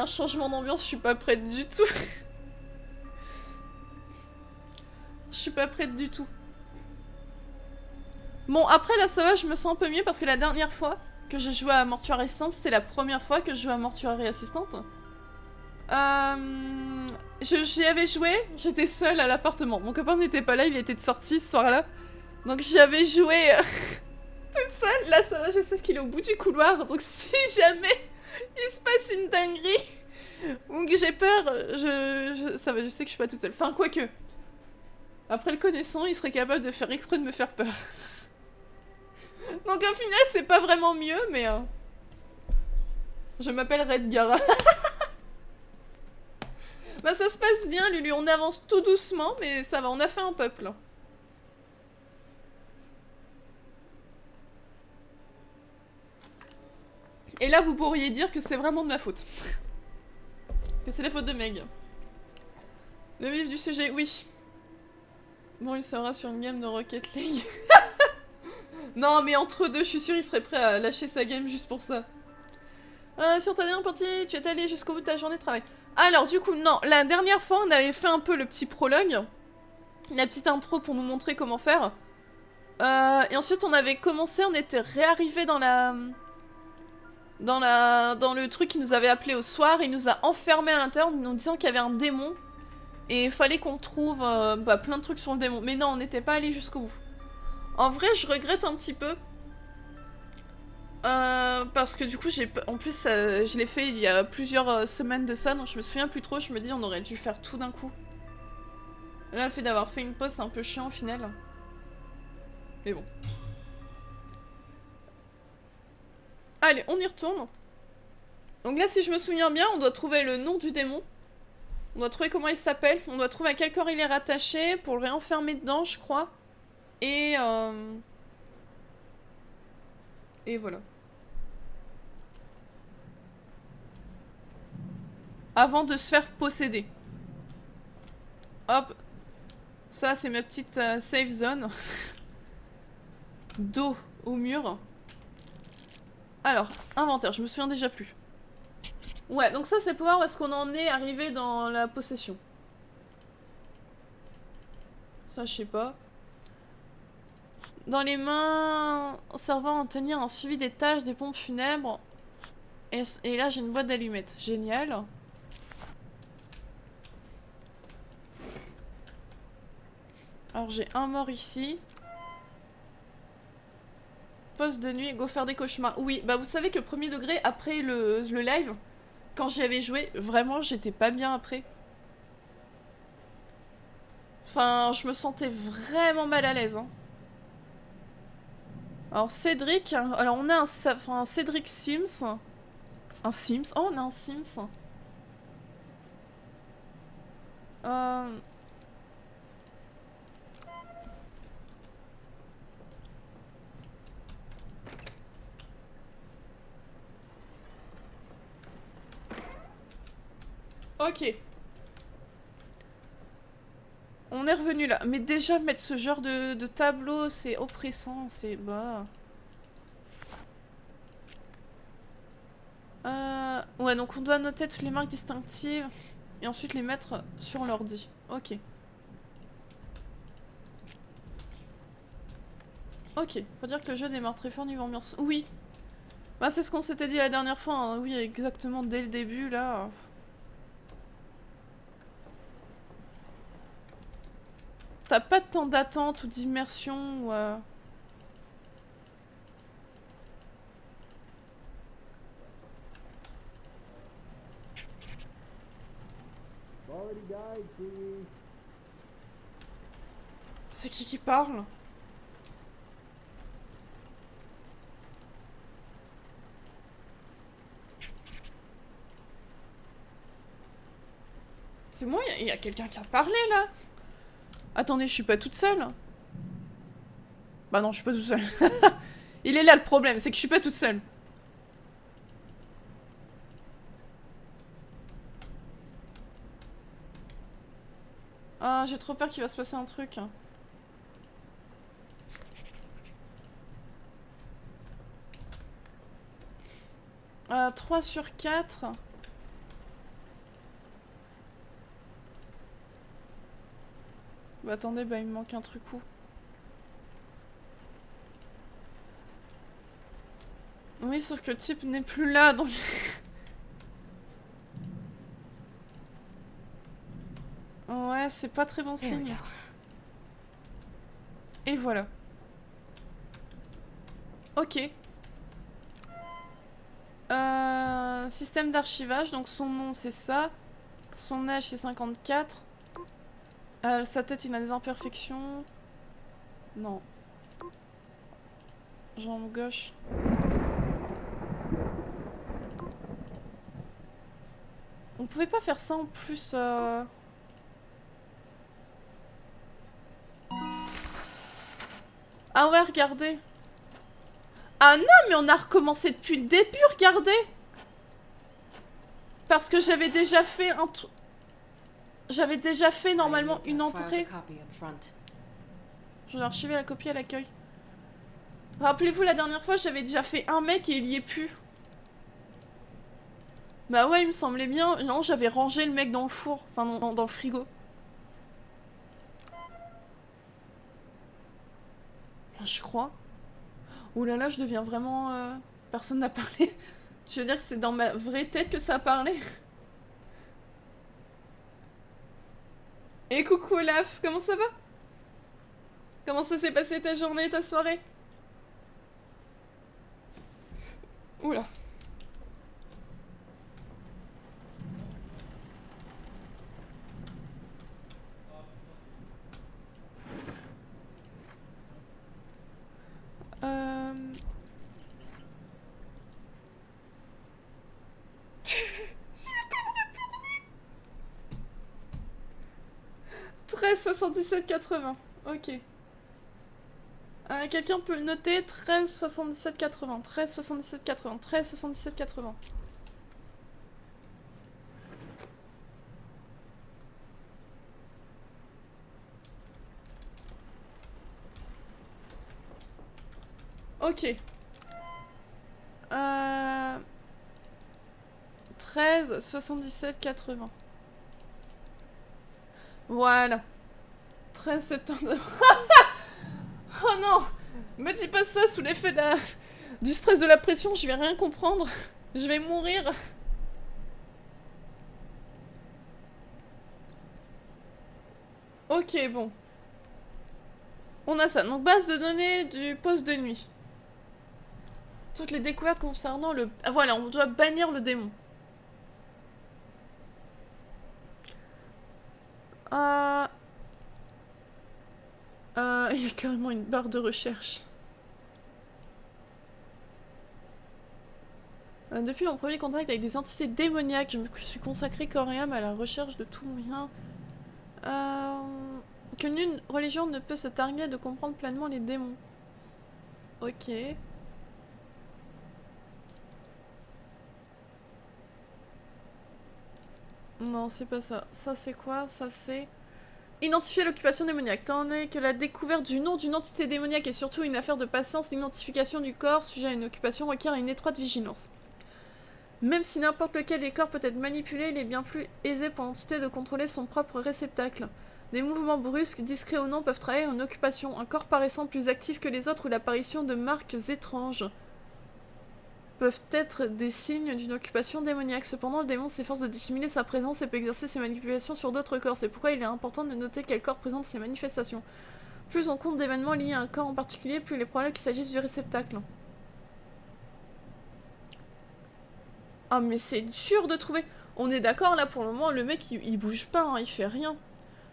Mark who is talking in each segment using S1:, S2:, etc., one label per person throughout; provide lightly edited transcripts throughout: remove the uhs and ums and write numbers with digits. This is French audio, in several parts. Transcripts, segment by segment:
S1: changement d'ambiance, je suis pas prête du tout. Je suis pas prête du tout. Bon, après là ça va, je me sens un peu mieux parce que la dernière fois que j'ai joué à Mortuary Assistant, c'était la première fois que je jouais à Mortuary Assistant. J'y avais joué, j'étais seule à l'appartement. Mon copain n'était pas là, il était de sortie ce soir-là. Donc j'y avais joué toute seule. Là ça va, je sais qu'il est au bout du couloir. Donc si jamais il se passe une dinguerie ou que j'ai peur, ça va, je sais que je suis pas toute seule. Enfin, quoique. Après le connaissant, il serait capable de faire exprès de me faire peur. Donc au final, c'est pas vraiment mieux, mais... Je m'appelle Redgar. Bah ça se passe bien, Lulu, on avance tout doucement, mais ça va, on a fait un peuple. Et là, vous pourriez dire que c'est vraiment de ma faute. Que c'est la faute de Meg. Le vif du sujet, oui. Bon, il sera sur une game de Rocket League. Non, mais entre deux, je suis sûre il serait prêt à lâcher sa game juste pour ça. Sur ta dernière partie, tu es allé jusqu'au bout de ta journée de travail. Alors, du coup, non. La dernière fois, on avait fait un peu le petit prologue. La petite intro pour nous montrer comment faire. Et ensuite, on avait commencé, on était réarrivé dans le truc qui nous avait appelé au soir. Il nous a enfermés à l'intérieur en nous disant qu'il y avait un démon. Et il fallait qu'on trouve plein de trucs sur le démon. Mais non, on n'était pas allé jusqu'au bout. En vrai, je regrette un petit peu. Parce que du coup, en plus, je l'ai fait il y a plusieurs semaines de ça, donc je me souviens plus trop. Je me dis, on aurait dû faire tout d'un coup. Là, le fait d'avoir fait une pause, c'est un peu chiant au final. Mais bon. Allez, on y retourne. Donc là, si je me souviens bien, on doit trouver le nom du démon. On doit trouver comment il s'appelle. On doit trouver à quel corps il est rattaché pour le réenfermer dedans, je crois. Et voilà. Avant de se faire posséder. Hop. Ça, c'est ma petite safe zone. Dos au mur. Alors, inventaire, je me souviens déjà plus. Ouais, donc ça, c'est pour voir où est-ce qu'on en est arrivé dans la possession. Ça, je sais pas. Dans les mains servant à tenir un suivi des tâches des pompes funèbres. Et là, j'ai une boîte d'allumettes. Génial. Alors, j'ai un mort ici. Poste de nuit, go faire des cauchemars. Oui, bah vous savez que premier degré, après le live, quand j'y avais joué, vraiment, j'étais pas bien après. Enfin, je me sentais vraiment mal à l'aise. Hein. Alors, Cédric... Alors, on a un Cédric Sims. Un Sims. Oh, on a un Sims. Ok. On est revenu là. Mais déjà, mettre ce genre de tableau, c'est oppressant. C'est... Bah... Ouais, donc on doit noter toutes les marques distinctives. Et ensuite les mettre sur l'ordi. Ok. Ok. Faut dire que le jeu démarre très fort niveau ambiance. Oui. Bah c'est ce qu'on s'était dit la dernière fois. Hein. Oui, exactement dès le début, là... T'as pas de temps d'attente ou d'immersion ou... C'est qui parle? C'est moi? Il y a quelqu'un qui a parlé là? Attendez, je suis pas toute seule. Bah non, je suis pas toute seule. Il est là le problème, c'est que je suis pas toute seule. Ah, j'ai trop peur qu'il va se passer un truc. 3 sur 4. Bah attendez, bah il me manque un truc où? Oui, sauf que le type n'est plus là, donc... Ouais, c'est pas très bon signe. Et voilà. Ok. Système d'archivage, donc son nom c'est ça. Son âge c'est 54. Sa tête il a des imperfections. Non. Jambe gauche. On pouvait pas faire ça en plus. Ah ouais, regardez. Ah non, mais on a recommencé depuis le début, regardez. Parce que j'avais déjà fait un truc. J'avais déjà fait normalement une entrée. Je vais archiver la copie à l'accueil. Rappelez-vous, la dernière fois, j'avais déjà fait un mec et il y est plus. Bah ouais, il me semblait bien. Non, j'avais rangé le mec dans le four. Enfin, dans le frigo. Je crois. Oh là là, je deviens vraiment... Personne n'a parlé. Tu veux dire que c'est dans ma vraie tête que ça a parlé? Et coucou Olaf, comment ça va? Comment ça s'est passé ta journée, ta soirée? Oula. Euh... 13 77 80. Ok. Quelqu'un peut le noter. 13 77 80. 13 77 80. 13 77 80. Ok. 13 77 80. Voilà. 13 septembre. Oh non! Me dis pas ça sous l'effet du stress de la pression, je vais rien comprendre. Je vais mourir. Ok, bon. On a ça. Donc, base de données du poste de nuit. Toutes les découvertes concernant le... Ah, voilà, on doit bannir le démon. Il y a carrément une barre de recherche. Depuis mon premier contact avec des entités démoniaques, je me suis consacré corps et âme à la recherche de tout moyen. Que nulle religion ne peut se targuer de comprendre pleinement les démons. Ok. Non, c'est pas ça. Ça, c'est quoi? Ça, c'est... Identifier l'occupation démoniaque. Tant donné que la découverte du nom d'une entité démoniaque est surtout une affaire de patience, l'identification du corps sujet à une occupation requiert une étroite vigilance. Même si n'importe lequel des corps peut être manipulé, il est bien plus aisé pour l'entité de contrôler son propre réceptacle. Des mouvements brusques, discrets ou non, peuvent trahir une occupation, un corps paraissant plus actif que les autres ou l'apparition de marques étranges peuvent être des signes d'une occupation démoniaque. Cependant, le démon s'efforce de dissimuler sa présence et peut exercer ses manipulations sur d'autres corps. C'est pourquoi il est important de noter quel corps présente ces manifestations. Plus on compte d'événements liés à un corps en particulier, plus il est probable qu'il s'agisse du réceptacle. Ah mais c'est dur de trouver. On est d'accord là pour le moment, le mec il bouge pas, hein, il fait rien.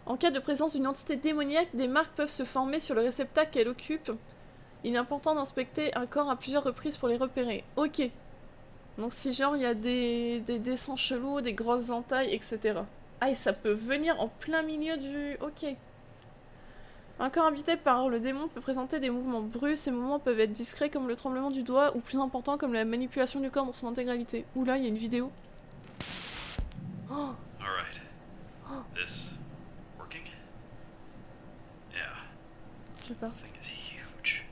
S1: En cas de présence d'une entité démoniaque, des marques peuvent se former sur le réceptacle qu'elle occupe. Il est important d'inspecter un corps à plusieurs reprises pour les repérer. Ok. Donc si genre il y a des dessins chelous, des grosses entailles, etc. Ah et ça peut venir en plein milieu du... Ok. Un corps habité par le démon peut présenter des mouvements brusques, ces mouvements peuvent être discrets comme le tremblement du doigt ou plus importants comme la manipulation du corps dans son intégralité. Oula, il y a une vidéo. Oh.
S2: Alright. This working? Yeah.
S1: Je sais pas.
S2: This thing is huge.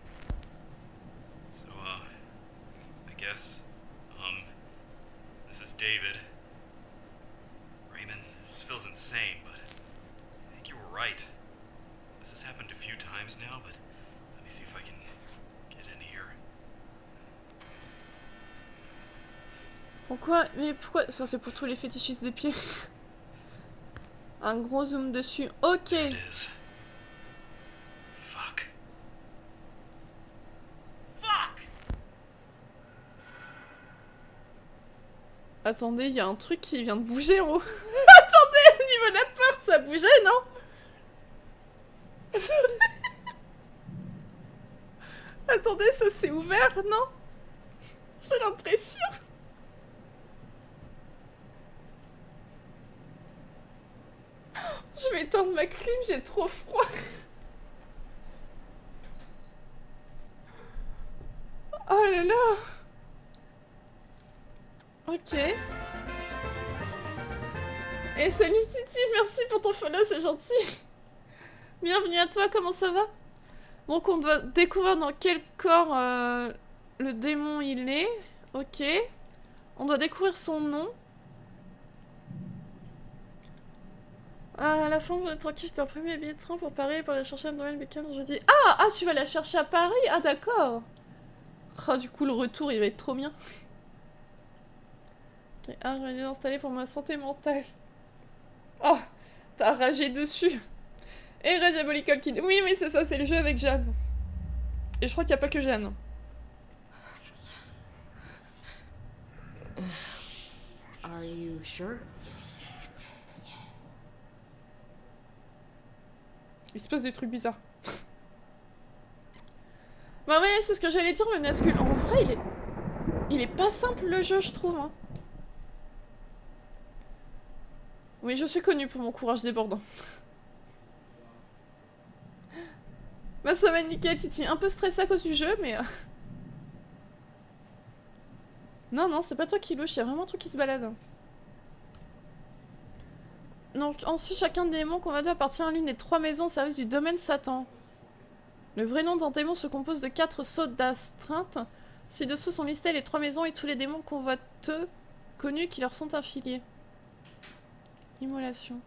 S2: So, I guess, this is David. Raymond, this feels insane, but I think you were right. happened a few times now, but let me see if I can get in here.
S1: Pourquoi? Mais pourquoi? Ça c'est pour tous les fétichistes des pieds. Un gros zoom dessus. Ok.
S2: There it is. Fuck. Fuck!
S1: Attendez, il y a un truc qui vient de bouger en haut. Attendez, au niveau de la porte, ça bougeait, non? Attendez, ça s'est ouvert, non? J'ai l'impression. Je vais éteindre ma clim, j'ai trop froid. Oh là là. Ok. Et salut Titi, merci pour ton follow, c'est gentil. Bienvenue à toi, comment ça va? Donc on doit découvrir dans quel corps le démon il est. Ok. On doit découvrir son nom. À la fin, tranquille, je t'ai imprimé les billets de train pour Paris pour aller chercher Abdomen Bacon jeudi. Ah, tu vas la chercher à Paris? Ah d'accord. Ah du coup le retour il va être trop bien. Ok, je vais les installer pour ma santé mentale. Oh, t'as ragé dessus. Et Red Diabolical Kid. Oui mais c'est ça, c'est le jeu avec Jeanne. Et je crois qu'il n'y a pas que Jeanne.
S3: Are you sure?
S1: Il se passe des trucs bizarres. Bah ouais, c'est ce que j'allais dire, le Nazgûl. En vrai, il est pas simple le jeu, je trouve. Hein. Oui, je suis connue pour mon courage débordant. Bah ça va nickel, Titi. Un peu stressé à cause du jeu, mais... Non, c'est pas toi qui louche, il y a vraiment un truc qui se balade. Donc ensuite, chacun des démons qu'on va dire appartient à l'une des 3 maisons au service du domaine Satan. Le vrai nom d'un démon se compose de 4 sautes d'astreinte. Ci-dessous sont listées les 3 maisons et tous les démons convoiteux connus qui leur sont affiliés. Immolation.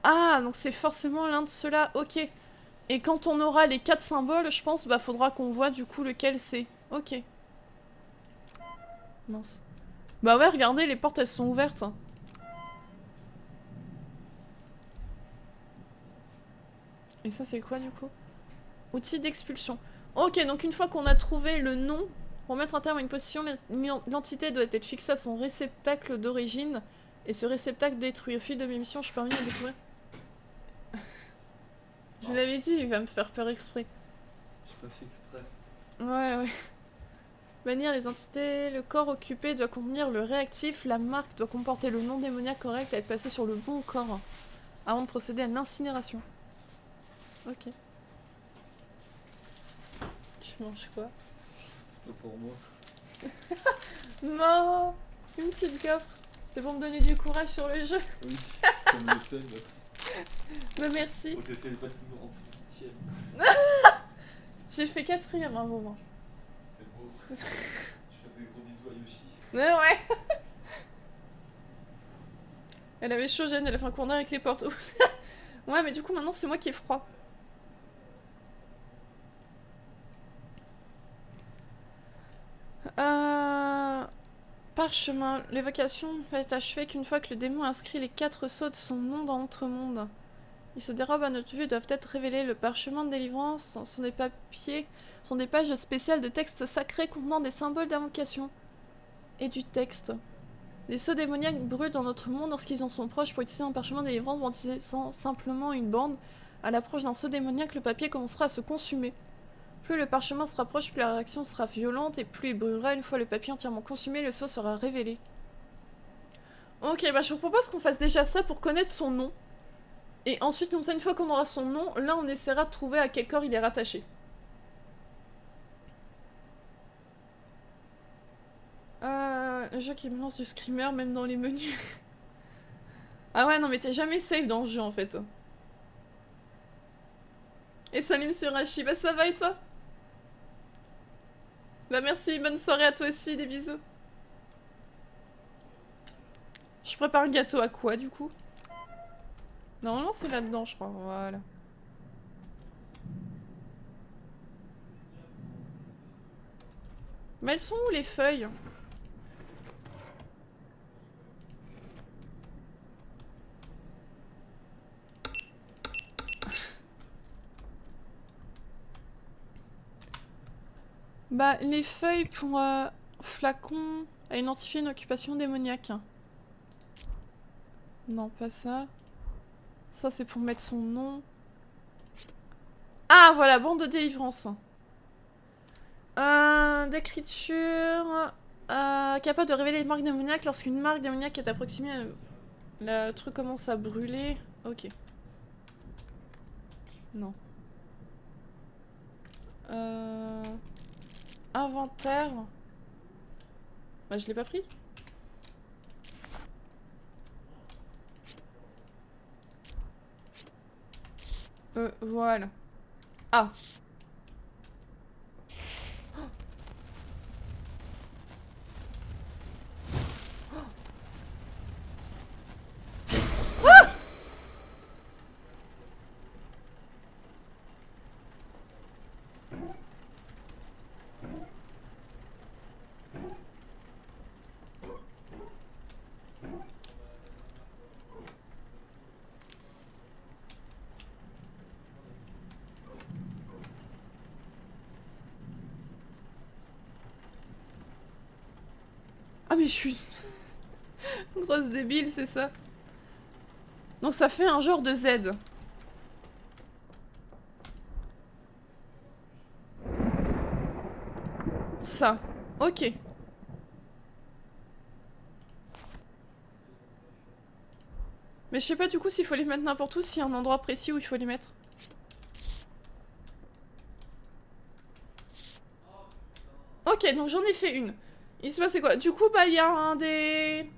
S1: Ah, donc c'est forcément l'un de ceux-là, ok. Et quand on aura les 4 symboles, je pense, bah faudra qu'on voit du coup lequel c'est. Ok. Mince. Bah ouais, regardez, les portes elles sont ouvertes. Et ça c'est quoi du coup? Outil d'expulsion. Ok, donc une fois qu'on a trouvé le nom, pour mettre un terme à une position, l'entité doit être fixée à son réceptacle d'origine. Et ce réceptacle détruit. Au fil de mes missions, je parviens à découvrir. Je vous l'avais dit, il va me faire peur exprès.
S4: J'ai pas fait exprès.
S1: Ouais. Bannir les entités, le corps occupé doit contenir le réactif, la marque doit comporter le nom démoniaque correct à être placé sur le bon corps avant de procéder à l'incinération. Ok. Tu manges quoi?
S4: C'est pas pour moi.
S1: Non. Une petite gaufre. C'est pour me donner du courage sur le jeu.
S4: Oui, comme le seul.
S1: Mais merci.
S4: Faut essayer de passer une grande 8ème.
S1: J'ai fait 4ème à un moment.
S4: C'est beau. Je fais des gros bisous à Yoshi.
S1: Ouais. Elle avait chaud, Jeanne, elle a fait un cours d'air avec les portes. Ouais, mais du coup, maintenant, c'est moi qui ai froid. Parchemin. L'évocation va être achevée qu'une fois que le démon a inscrit les 4 sceaux de son nom dans l'entremonde. Ils se dérobent à notre vue et doivent être révélés. Le parchemin de délivrance sont des papiers, sont des pages spéciales de textes sacrés contenant des symboles d'invocation. Et du texte. Les sceaux démoniaques brûlent dans notre monde lorsqu'ils en sont proches pour utiliser un parchemin de délivrance en utilisant simplement une bande. À l'approche d'un sceau démoniaque, le papier commencera à se consumer. Plus le parchemin se rapproche, plus la réaction sera violente et plus il brûlera. Une fois le papier entièrement consumé, le sceau sera révélé. Ok, bah je vous propose qu'on fasse déjà ça pour connaître son nom. Et ensuite, comme ça, une fois qu'on aura son nom, là on essaiera de trouver à quel corps il est rattaché. Le jeu qui me lance du screamer même dans les menus. Ah ouais, non mais t'es jamais safe dans le jeu en fait. Et salut Monsieur Rachi, bah ça va et toi? Bah merci, bonne soirée à toi aussi, des bisous. Je prépare un gâteau à quoi du coup? Normalement, c'est là-dedans, je crois. Voilà. Mais elles sont où les feuilles? Bah, les feuilles pour flacon à identifier une occupation démoniaque. Non, pas ça. Ça, c'est pour mettre son nom. Ah, voilà, bande de délivrance. D'écriture... capable de révéler une marque démoniaque lorsqu'une marque démoniaque est approximée. Le truc commence à brûler. Ok. Non. Inventaire. Bah, je l'ai pas pris. Voilà. Ah. Ah mais je suis... grosse débile, c'est ça. Donc ça fait un genre de Z. Ça. Ok. Mais je sais pas du coup s'il faut les mettre n'importe où, s'il y a un endroit précis où il faut les mettre. Ok, donc j'en ai fait une. Il se passait quoi? Du coup, bah, il y a un des...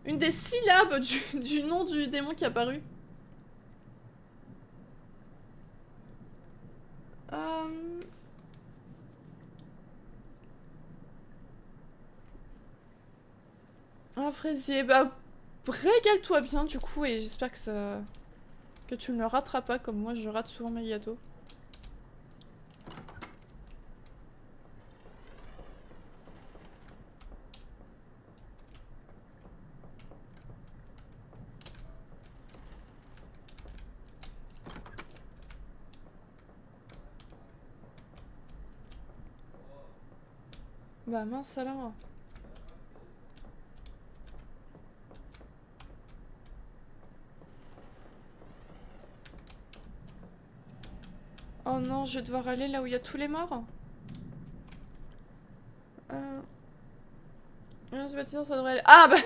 S1: une des syllabes du nom du démon qui est apparu. Un fraisier. Bah, régale-toi bien, du coup, et j'espère que ça... que tu ne le rateras pas, comme moi, je rate souvent mes gâteaux. Bah mince alors. Oh non, je vais devoir aller là où il y a tous les morts. Je vais te dire, ça devrait aller... Ah bah...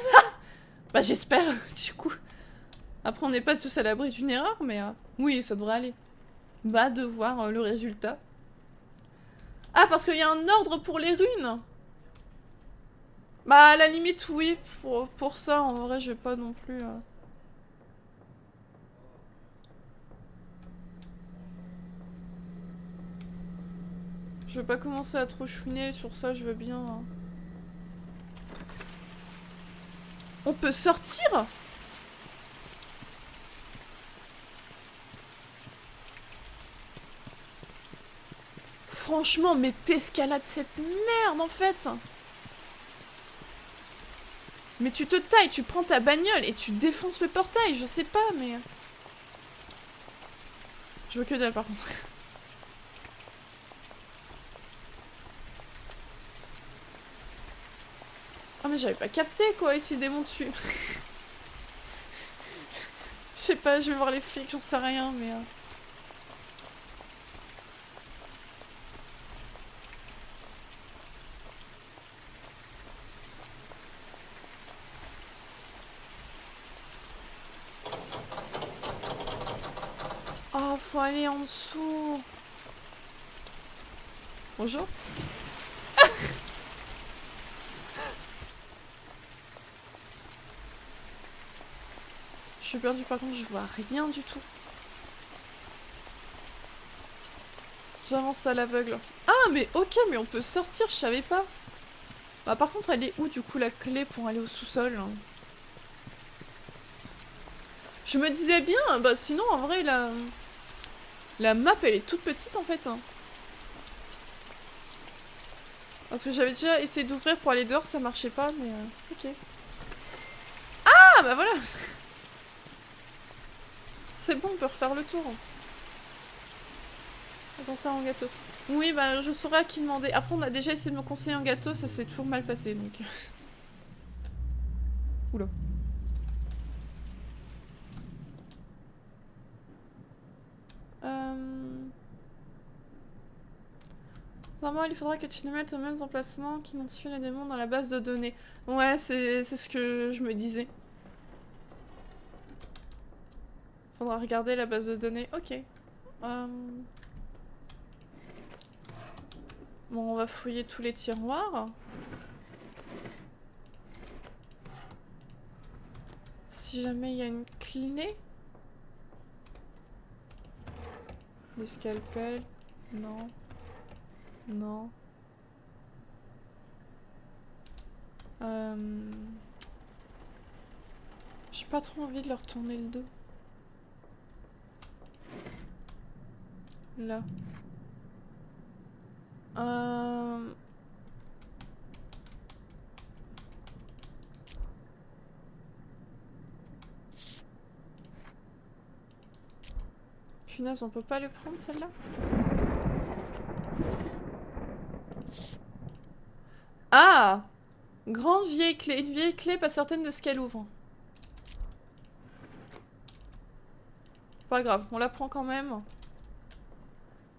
S1: bah j'espère, du coup. Après, on n'est pas tous à l'abri d'une erreur, mais... oui, ça devrait aller. Bah, de voir le résultat. Ah, parce qu'il y a un ordre pour les runes. Bah, à la limite, oui. Pour ça, en vrai, je vais pas non plus... Je veux pas commencer à trop chouiner sur ça, je veux bien... On peut sortir? Franchement, mais t'escalades cette merde, en fait. Mais tu te tailles, tu prends ta bagnole et tu défonces le portail, je sais pas, mais... Je veux que dalle, par contre. Ah mais j'avais pas capté quoi, ici démon dessus. Je sais pas, je vais voir les flics, j'en sais rien, mais... Oh, faut aller en dessous. Bonjour. Je suis perdue, par contre, je vois rien du tout. J'avance à l'aveugle. Ah, mais ok, mais on peut sortir, je savais pas. Bah, par contre, elle est où, du coup, la clé pour aller au sous-sol? Je me disais bien, bah sinon en vrai la map elle est toute petite en fait. Hein. Parce que j'avais déjà essayé d'ouvrir pour aller dehors, ça marchait pas, mais ok. Ah bah voilà. C'est bon, on peut refaire le tour. Attends ça en gâteau. Oui bah je saurais à qui demander. Après on a déjà essayé de me conseiller un gâteau, ça s'est toujours mal passé donc... Oula. Normalement, il faudra que tu les mettes aux mêmes emplacements qu'identifient les démons dans la base de données. Ouais, c'est ce que je me disais. Faudra regarder la base de données. Ok. Bon, on va fouiller tous les tiroirs. Si jamais il y a une clé. Des scalpels. Non. Non. J'ai pas trop envie de leur tourner le dos. Là. Punaise, on peut pas le prendre celle-là? Ah! Grande vieille clé. Une vieille clé, pas certaine de ce qu'elle ouvre. Pas grave, on la prend quand même.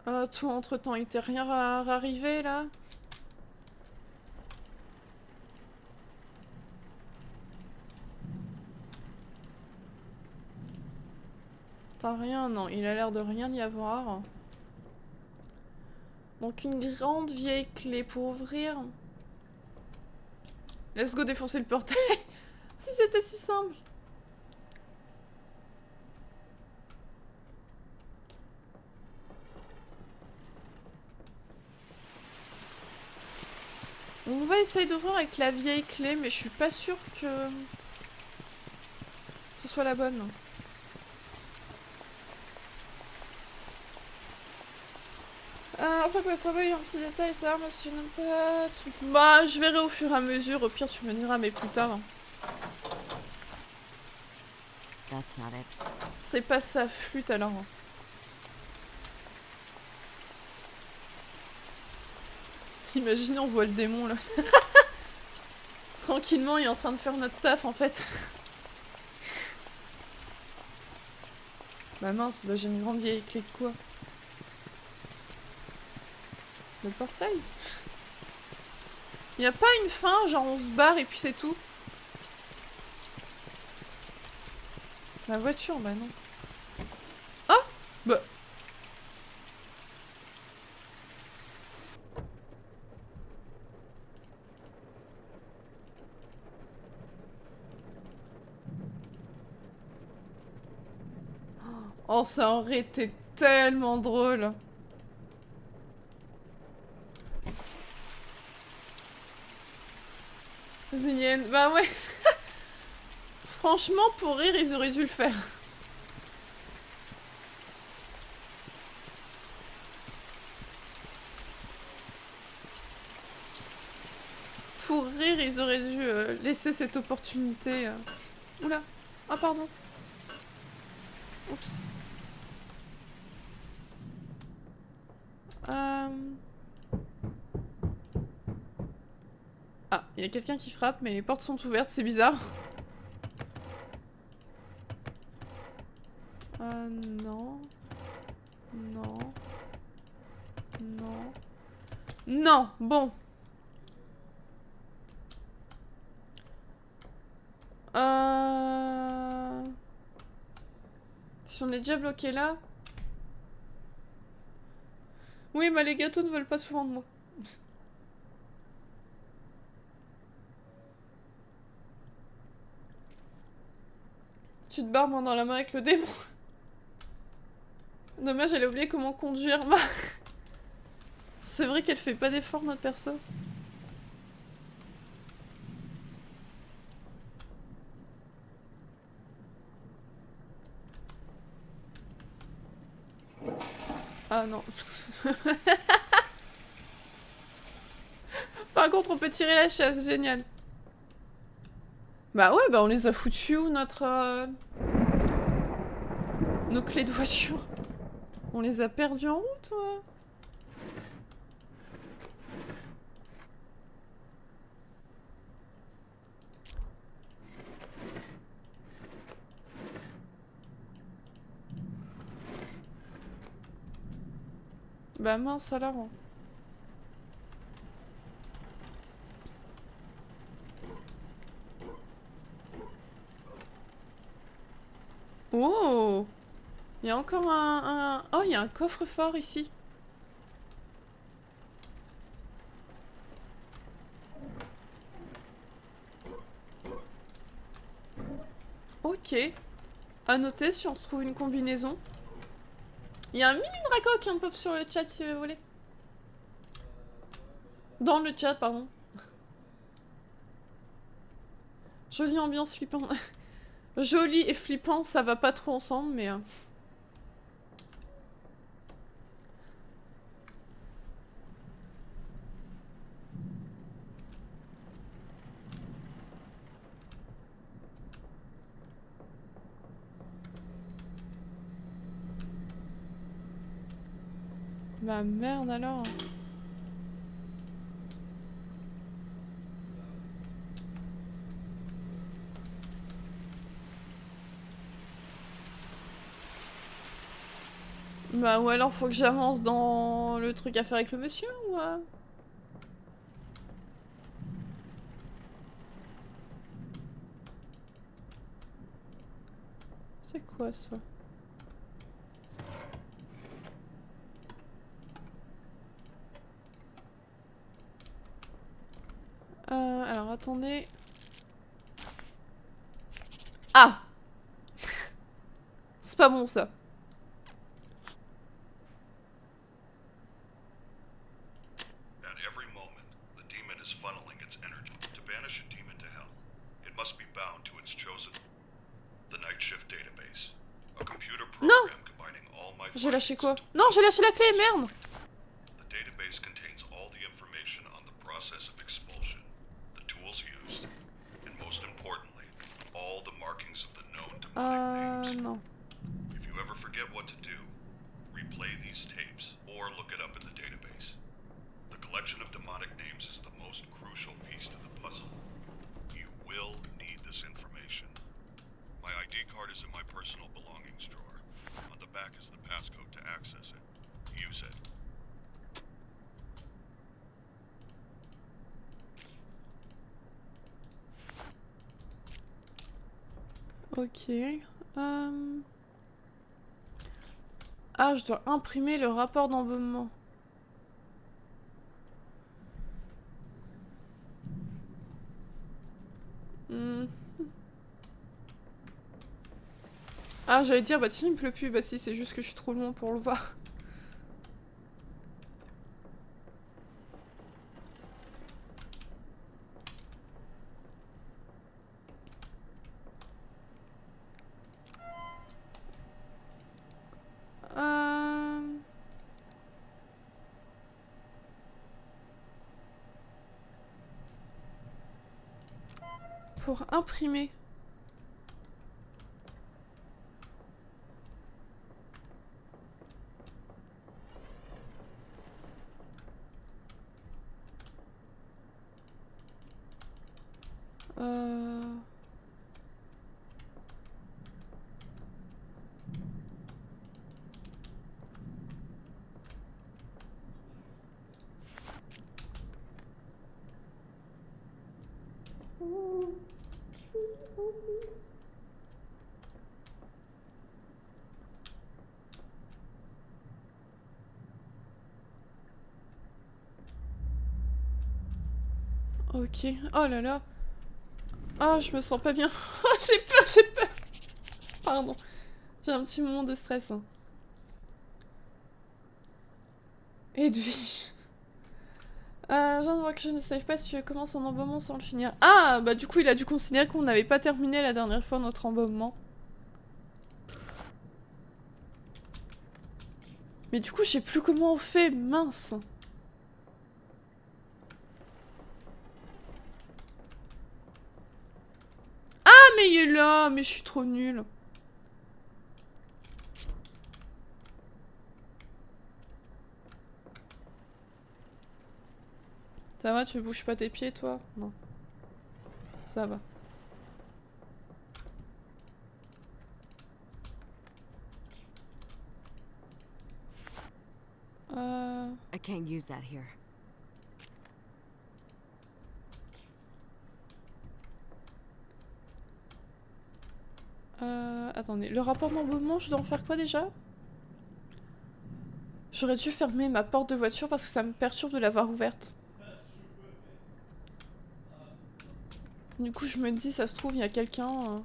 S1: Toi, entre-temps, il t'est rien arrivé, là? T'as rien? Non, il a l'air de rien y avoir. Donc une grande vieille clé pour ouvrir. Let's go défoncer le portail. Si c'était si simple. On va essayer d'ouvrir avec la vieille clé, mais je suis pas sûre que ce soit la bonne. Après pour le savoir, il y a un petit détail, ça moi si je n'aime pas truc. Bah je verrai au fur et à mesure, au pire tu me diras mais plus tard. C'est pas sa flûte alors. Imaginez on voit le démon là. Tranquillement il est en train de faire notre taf en fait. Bah mince, bah j'ai une grande vieille clé de quoi? Le portail? Y a pas une fin, genre on se barre et puis c'est tout? La voiture, bah non. Ah! Bah... Oh, ça aurait été tellement drôle. Zinienne, bah ouais. Franchement, pour rire, ils auraient dû le faire. Pour rire, ils auraient dû laisser cette opportunité. Oula. Ah, pardon. Oups. Ah, il y a quelqu'un qui frappe, mais les portes sont ouvertes, c'est bizarre. Non. Non. Non. Non, bon. Si on est déjà bloqué là... Oui, bah les gâteaux ne veulent pas souvent de moi. Tu te barres main dans la main avec le démon. Dommage, elle a oublié comment conduire. C'est vrai qu'elle fait pas d'effort, notre perso. Ah non. Par contre, on peut tirer la chaise, génial. Bah ouais, bah on les a foutus où notre... Nos clés de voiture. On les a perdus en route, ouais. Bah mince alors. Hein. Oh! Il y a encore un... Oh, il y a un coffre-fort ici. Ok. À noter si on retrouve une combinaison. Il y a un mini Draco qui pop sur le chat si vous voulez. Dans le chat, pardon. Jolie ambiance flippant. Joli et flippant, ça va pas trop ensemble, mais... Bah merde alors. Bah ou alors faut que j'avance dans le truc à faire avec le monsieur ou... C'est quoi ça? Alors attendez. Ah! C'est pas bon ça.
S5: At every moment, the demon is funneling its energy. To banish a demon to hell, it must be bound to its chosen. The Night Shift database. A computer program combining all my
S1: J'ai lâché quoi?
S5: findings.
S1: Non, j'ai lâché la clé, merde!
S5: The database contains all the information on the process of expulsion, the tools used, and most importantly, all the markings of the known demonic names.
S1: Non.
S5: If you ever forget what to do, replay these tapes or look it up in the database. The collection of demonic names is the most crucial piece to the puzzle. You will need this information. My ID card is in my personal belongings drawer. On the back is the passcode to access it. Use it.
S1: Ok. Ah, je dois imprimer le rapport d'embaumement. Ah, j'allais dire, bah tiens, il pleut plus. Bah si, c'est juste que je suis trop loin pour le voir. Pour imprimer. Ok. Oh là là. Ah, je me sens pas bien. J'ai peur, j'ai peur. Pardon. J'ai un petit moment de stress. Hein. Edwige. Je viens de voir que je ne savais pas si tu commences un embaumement sans le finir. Ah, bah du coup, il a dû considérer qu'on n'avait pas terminé la dernière fois notre embaumement. Mais du coup, je sais plus comment on fait, mince. Ah, mais il est là, mais je suis trop nulle. Ça va, tu bouges pas tes pieds, toi? Non. Ça va.
S3: I can't use that here.
S1: Attendez, le rapport d'embaumement, je dois en faire quoi déjà? J'aurais dû fermer ma porte de voiture parce que ça me perturbe de l'avoir ouverte. Du coup, je me dis, ça se trouve, il y a quelqu'un...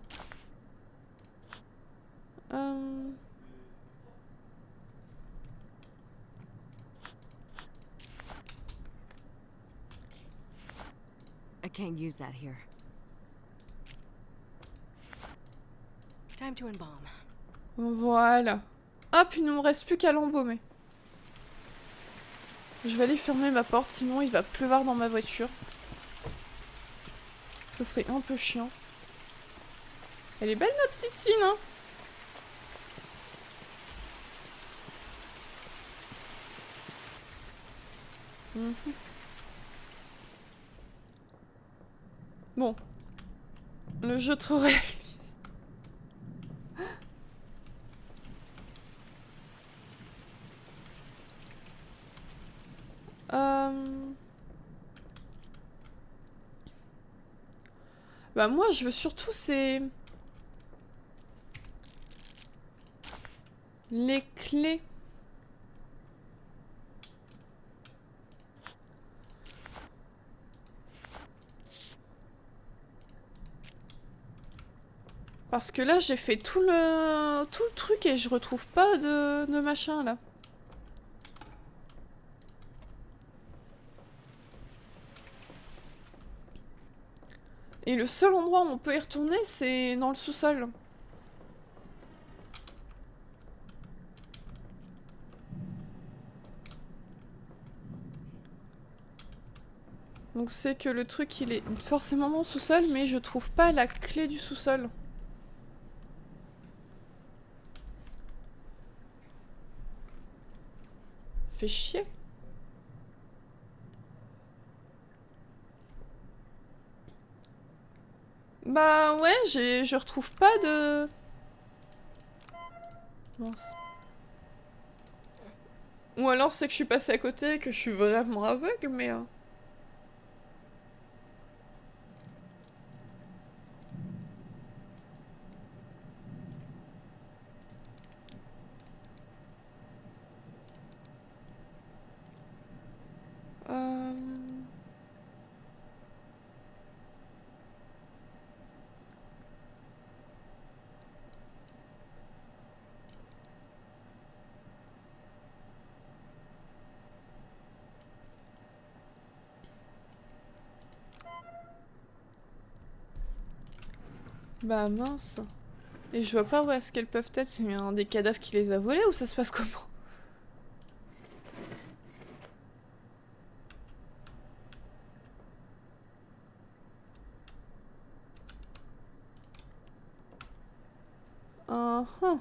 S3: I can't use that here. Time to embalm.
S1: Voilà. Hop, il ne me reste plus qu'à l'embaumer. Je vais aller fermer ma porte, sinon il va pleuvoir dans ma voiture. Ce serait un peu chiant. Elle est belle notre Titine, hein? Mhm. Bon. Le jeu trop réaliste. Bah moi je veux surtout c'est... les clés. Parce que là j'ai fait tout le truc et je retrouve pas de machin là. Et le seul endroit où on peut y retourner, c'est dans le sous-sol. Donc c'est que le truc, il est forcément dans le sous-sol, mais je trouve pas la clé du sous-sol. Fait chier. Bah ouais, je retrouve pas de... Mince. Ou alors c'est que je suis passée à côté et que je suis vraiment aveugle, mais... Bah mince. Et je vois pas où est-ce qu'elles peuvent être. C'est un des cadavres qui les a volés ou ça se passe comment? Uh-huh.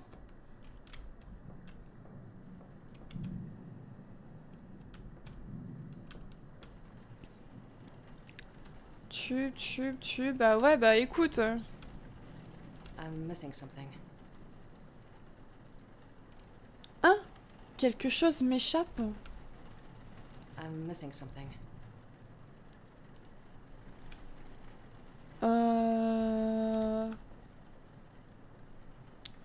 S1: Bah ouais, bah écoute.
S3: I'm missing something.
S1: Hein? Quelque chose m'échappe.
S3: I'm missing something.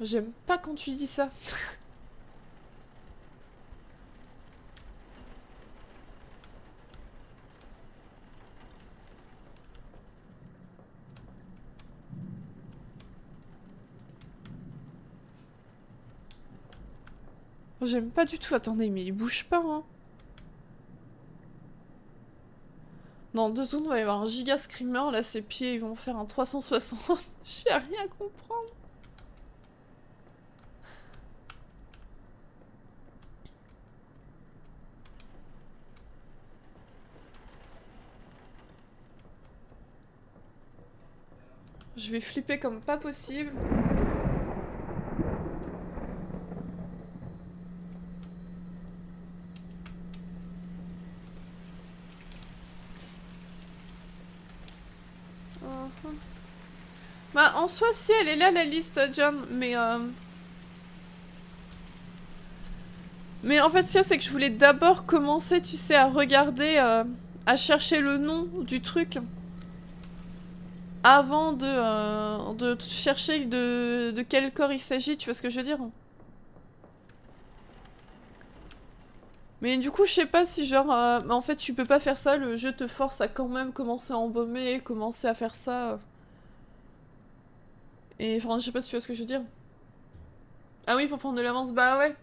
S1: J'aime pas quand tu dis ça. J'aime pas du tout. Attendez, mais il bouge pas, hein. Dans 2 secondes, il va y avoir un giga screamer. Là, ses pieds, ils vont faire un 360. Je vais rien comprendre. Je vais flipper comme pas possible. Bah en soi si elle est là la liste John, mais en fait ce qu'il y a c'est que je voulais d'abord commencer tu sais à regarder, à chercher le nom du truc avant de chercher de quel corps il s'agit, tu vois ce que je veux dire? Mais du coup je sais pas si genre, en fait tu peux pas faire ça, le jeu te force à quand même commencer à embaumer, commencer à faire ça. Et enfin, je sais pas si tu vois ce que je veux dire. Ah oui, pour prendre de l'avance, bah ouais.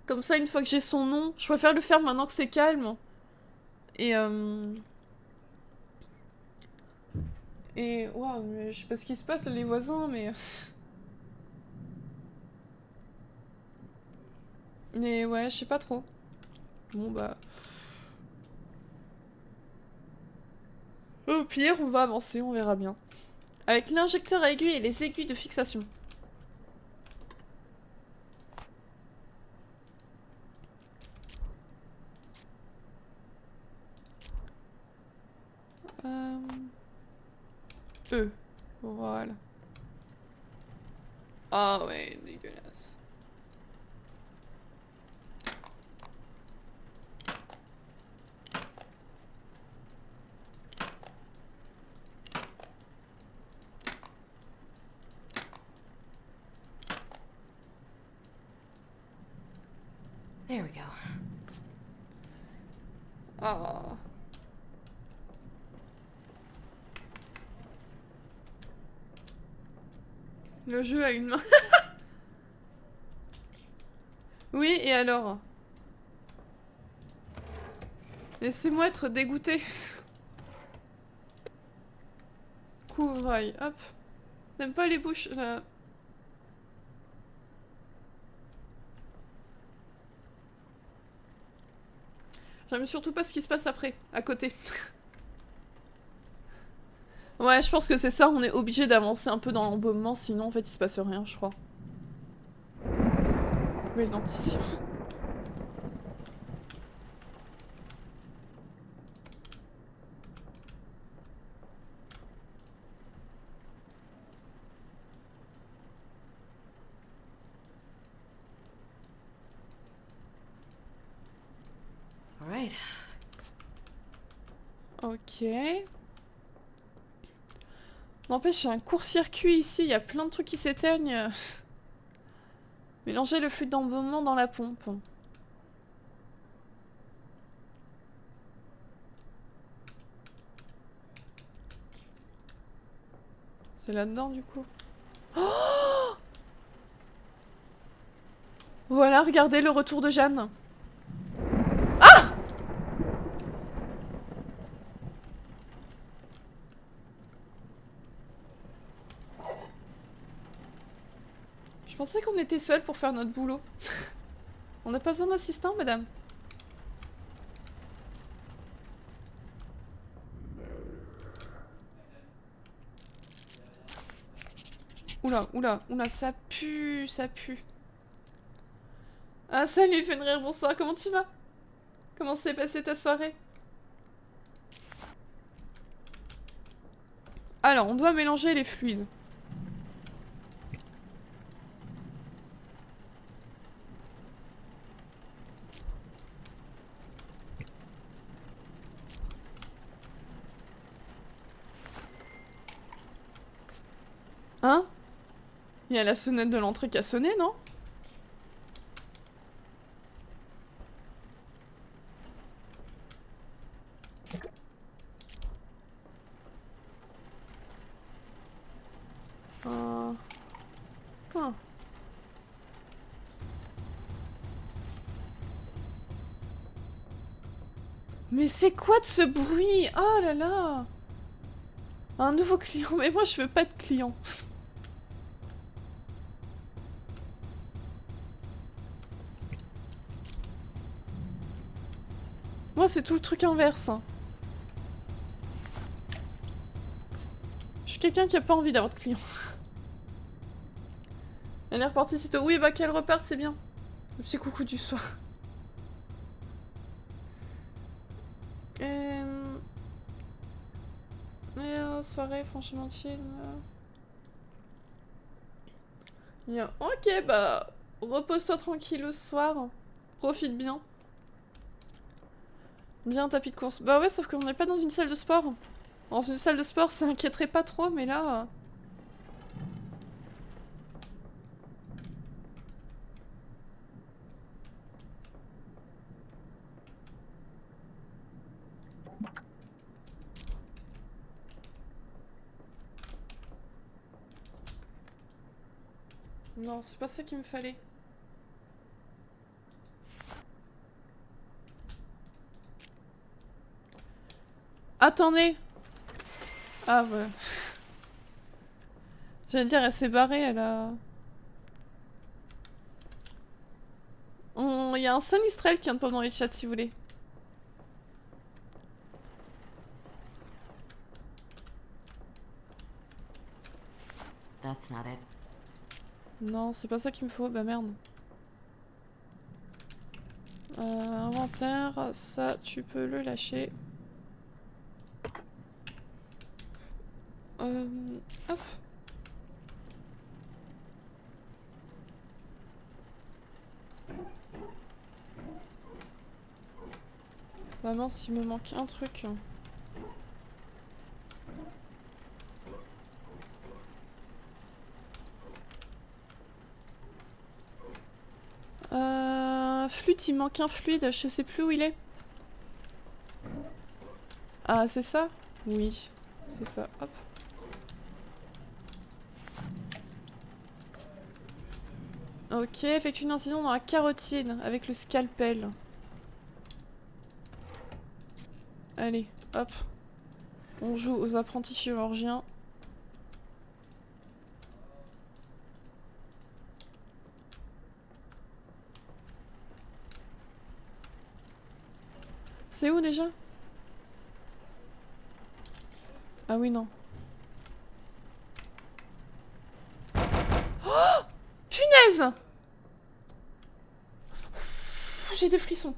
S1: Comme ça, une fois que j'ai son nom, je préfère le faire maintenant que c'est calme. Et waouh, mais je sais pas ce qui se passe là, les voisins, mais... Mais ouais, je sais pas trop. Bon bah... Au pire, on va avancer, on verra bien. Avec l'injecteur à aiguille et les aiguilles de fixation. Voilà. Ah ouais, dégueulasse.
S3: There we go.
S1: Ah. Le jeu a une main. Oui, et alors? Laissez-moi être dégoûté. Couvraille, hop. N'aime pas les bouches. J'aime surtout pas ce qui se passe après, à côté. Ouais, je pense que c'est ça, on est obligé d'avancer un peu dans l'embaumement, sinon en fait il se passe rien, je crois. Oui, le dentition.
S3: All right.
S1: Ok. N'empêche, j'ai un court-circuit ici, il y a plein de trucs qui s'éteignent. Mélanger le fluide d'embaumement dans la pompe. C'est là-dedans du coup. Oh, voilà, regardez le retour de Jeanne. Ah! Je pensais qu'on était seuls pour faire notre boulot. On n'a pas besoin d'assistant, madame. Oula, oula, oula, ça pue, ça pue. Ah, salut Fenrir, bonsoir, comment tu vas? Comment s'est passée ta soirée? Alors, on doit mélanger les fluides. Hein? Il y a la sonnette de l'entrée qui a sonné, non? Hein. Mais c'est quoi de ce bruit? Oh là là! Un nouveau client, mais moi je veux pas de client. Moi c'est tout le truc inverse. Je suis quelqu'un qui a pas envie d'avoir de clients. Elle est repartie sitôt. Oui, bah qu'elle reparte, c'est bien. Le petit coucou du soir. Soirée franchement chill. Bien. Ok, bah repose-toi tranquille ce soir. Profite bien. Viens un tapis de course. Bah ouais, sauf qu'on n'est pas dans une salle de sport. Dans une salle de sport, ça inquiéterait pas trop, mais là... Non, c'est pas ça qu'il me fallait. Attendez! Ah ouais. J'allais dire, elle s'est barrée, elle a... Il y a un seul Israël qui vient de pop dans les chats si vous voulez.
S3: That's not it.
S1: Non, c'est pas ça qu'il me faut. Bah merde. Inventaire, ça tu peux le lâcher. Hop. Bah mince, il me manque un truc. Flûte, il manque un fluide, je sais plus où il est. Ah, c'est ça? Oui, c'est ça, hop. Ok, effectue une incision dans la carotide avec le scalpel. Allez, hop. On joue aux apprentis chirurgiens. C'est où déjà? Ah oui, non. Oh! Punaise! J'ai des frissons.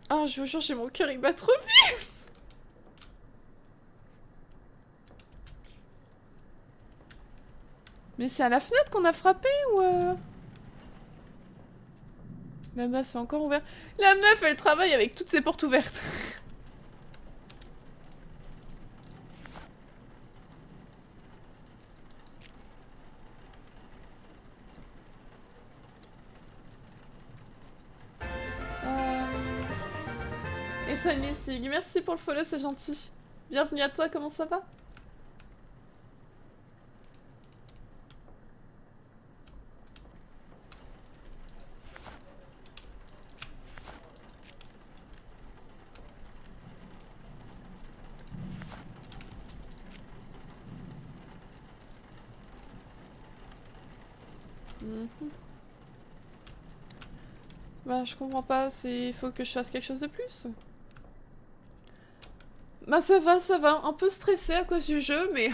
S1: Ah, je vous jure, j'ai mon cœur, il bat trop vite. Mais c'est à la fenêtre qu'on a frappé ou Là-bas, c'est encore ouvert. La meuf, elle travaille avec toutes ses portes ouvertes. Et salut Sig, merci pour le follow, c'est gentil. Bienvenue à toi, comment ça va? Bah je comprends pas, c'est... faut que je fasse quelque chose de plus. Bah ça va, un peu stressé à cause du jeu, mais...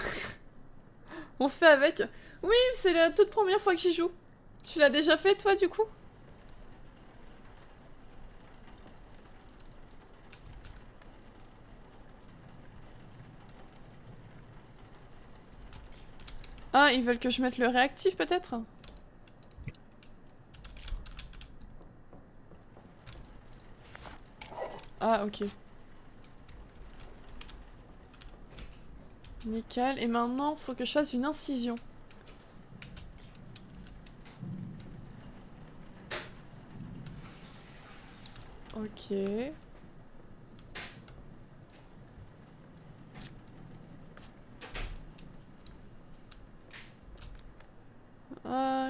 S1: on fait avec. Oui, c'est la toute première fois que j'y joue. Tu l'as déjà fait toi du coup? Ah, ils veulent que je mette le réactif peut-être? Ah, ok. Nickel. Et maintenant, faut que je fasse une incision. Ok.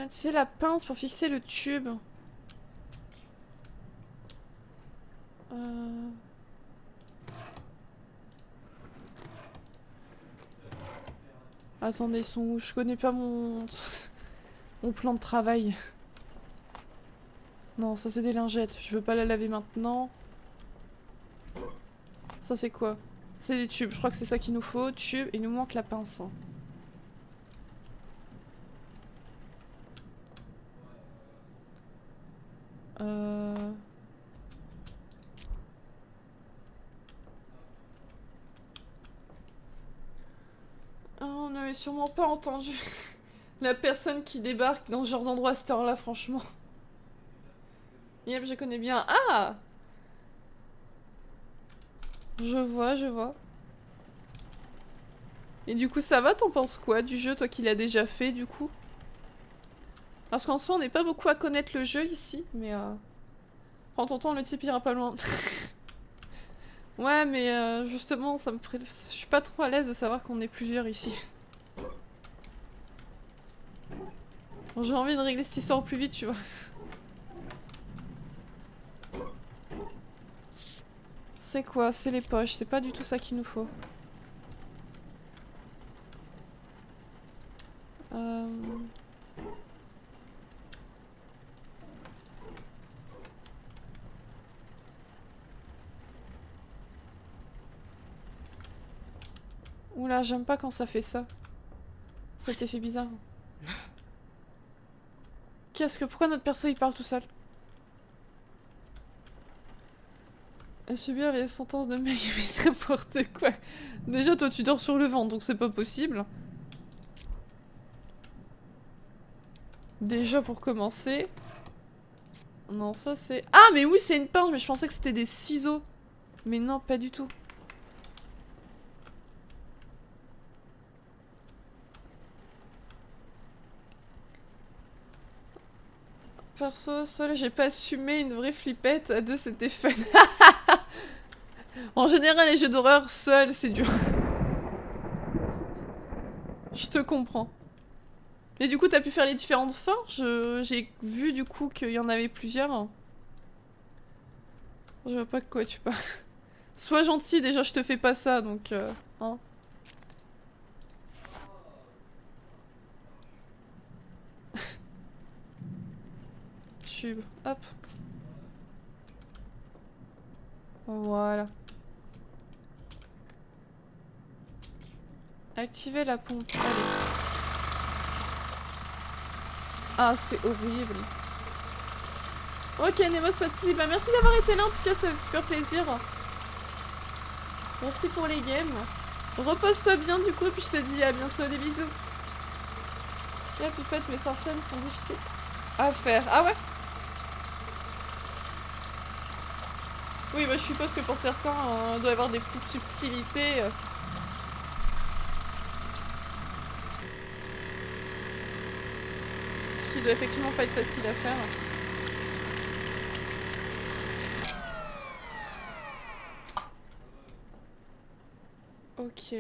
S1: Tu sais, la pince pour fixer le tube. Attendez, ils sont où? Je connais pas mon... mon plan de travail. Non, ça c'est des lingettes. Je veux pas la laver maintenant. Ça c'est quoi? C'est les tubes, je crois que c'est ça qu'il nous faut. Tube, il nous manque la pince. Oh, on n'avait sûrement pas entendu la personne qui débarque dans ce genre d'endroit à cette heure-là, franchement. Yep, je connais bien. Ah! Je vois, je vois. Et du coup, ça va, t'en penses quoi du jeu, toi qui l'as déjà fait, du coup? Parce qu'en soi, on n'est pas beaucoup à connaître le jeu ici, mais prends ton temps, le type ira pas loin. Ouais, mais justement, ça me je suis pas trop à l'aise de savoir qu'on est plusieurs ici. Bon, j'ai envie de régler cette histoire au plus vite, tu vois. C'est quoi? C'est les poches, c'est pas du tout ça qu'il nous faut. Oula, j'aime pas quand ça fait ça. Cet effet bizarre. Qu'est-ce que... Pourquoi notre perso il parle tout seul? À subir les sentences de mec, mais n'importe quoi. Déjà, toi tu dors sur le ventre, donc c'est pas possible. Déjà pour commencer. Non, ça c'est... Ah, mais oui, c'est une pince, mais je pensais que c'était des ciseaux. Mais non, pas du tout. Perso, seul, j'ai pas assumé une vraie flippette. À deux, c'était fun. En général, les jeux d'horreur, seul, c'est dur. Je te comprends. Et du coup, t'as pu faire les différentes fins? J'ai vu du coup qu'il y en avait plusieurs. Je vois pas de quoi tu parles. Sois gentil, déjà je te fais pas ça, donc... hein. Tube, hop. Voilà. Activer la pompe, allez. Ah, c'est horrible. Ok, Nemos, pas de soucis. Bah, merci d'avoir été là, en tout cas, ça fait super plaisir. Merci pour les games. Repose-toi bien, du coup, et puis je te dis à bientôt, des bisous. Et la pipette, mes sorcières sont difficiles à faire. Ah ouais? Oui, bah, je suppose que pour certains, il doit y avoir des petites subtilités. Ce qui doit effectivement pas être facile à faire. Ok.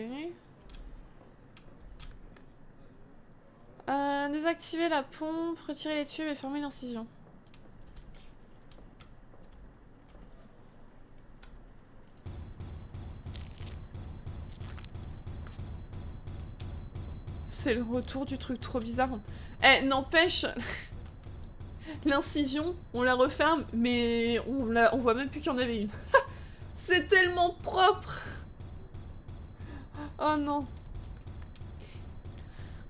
S1: Désactiver la pompe, retirer les tubes et fermer l'incision. C'est le retour du truc trop bizarre. Eh, n'empêche, l'incision, on la referme, mais on voit même plus qu'il y en avait une. C'est tellement propre. Oh non.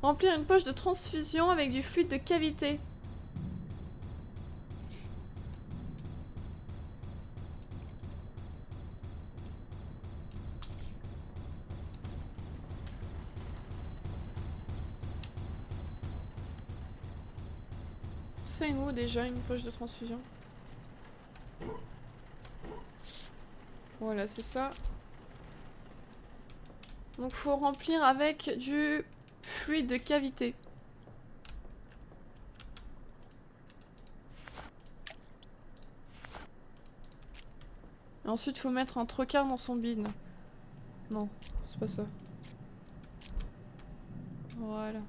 S1: Remplir une poche de transfusion avec du fluide de cavité. C'est où déjà une poche de transfusion? Voilà, c'est ça. Donc faut remplir avec du fluide de cavité. Et ensuite faut mettre un trocard dans son bide. Non, c'est pas ça. Voilà.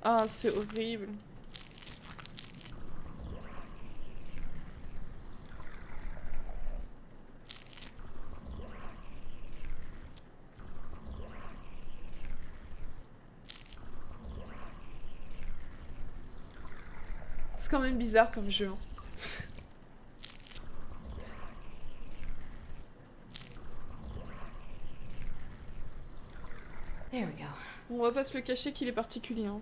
S1: Ah, c'est horrible. C'est quand même bizarre comme jeu. Hein.
S3: There we go.
S1: On va pas se le cacher qu'il est particulier. Hein.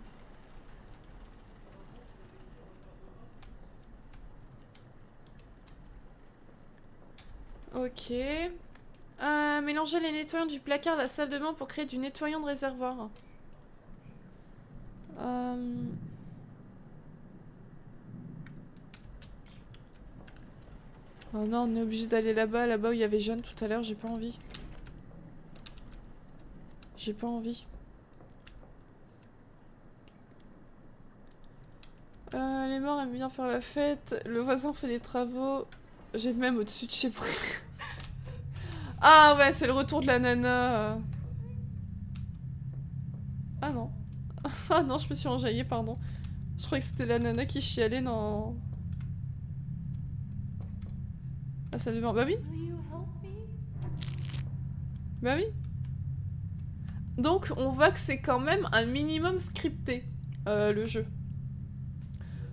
S1: Ok. Mélanger les nettoyants du placard de la salle de bain pour créer du nettoyant de réservoir. Oh non, on est obligé d'aller là-bas où il y avait Jeanne tout à l'heure, j'ai pas envie. J'ai pas envie. Les morts aiment bien faire la fête, le voisin fait des travaux, j'ai même au-dessus de chez moi. Ah ouais, c'est le retour de la nana. Ah non. Ah non, je me suis enjaillée, pardon. Je croyais que c'était la nana qui chialait dans... Ah, ça devient... Bah oui. Bah oui. Donc, on voit que c'est quand même un minimum scripté, le jeu.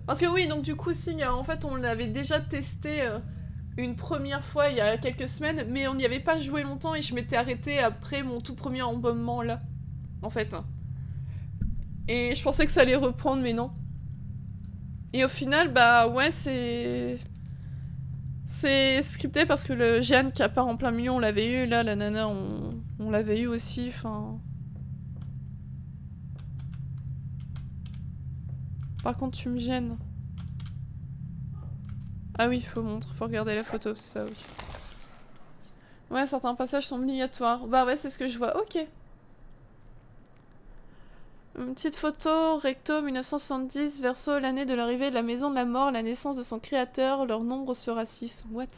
S1: Parce que oui, donc du coup, si, en fait, on l'avait déjà testé une première fois il y a quelques semaines, mais on n'y avait pas joué longtemps et je m'étais arrêtée après mon tout premier embaumement là, en fait. Et je pensais que ça allait reprendre, mais non. Et au final, bah ouais, c'est scripté parce que le Jeanne qui apparaît en plein milieu, on l'avait eu, là, la nana, on l'avait eu aussi, enfin... Par contre, tu me gênes. Ah oui, faut regarder la photo, c'est ça, oui. Ouais, certains passages sont obligatoires. Bah ouais, c'est ce que je vois, ok. Une petite photo, recto 1970, verso l'année de l'arrivée de la maison de la mort, la naissance de son créateur, leur nombre sera 6. What?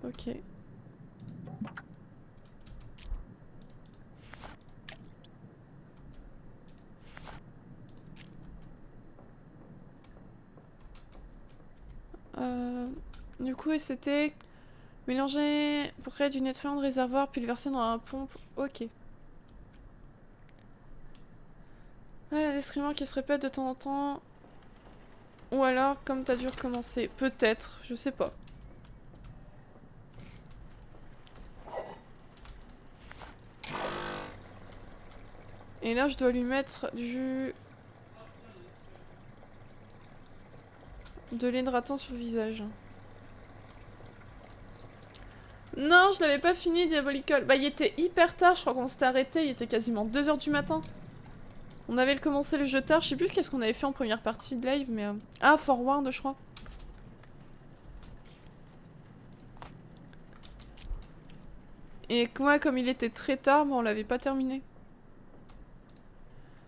S1: Ok. Du coup, c'était mélanger pour créer du nettoyant de réservoir, puis le verser dans la pompe. Ok. Ouais, des screamers qui se répètent de temps en temps. Ou alors, comme t'as dû recommencer. Peut-être, je sais pas. Et là, je dois lui mettre de l'hydratant sur le visage. Non, je l'avais pas fini, Diabolical. Bah, il était hyper tard, je crois qu'on s'était arrêté, il était quasiment 2 h du matin. On avait commencé le jeu tard, je sais plus qu'est-ce qu'on avait fait en première partie de live, mais... Ah, Forward, je crois. Et moi, comme il était très tard, bah, on l'avait pas terminé.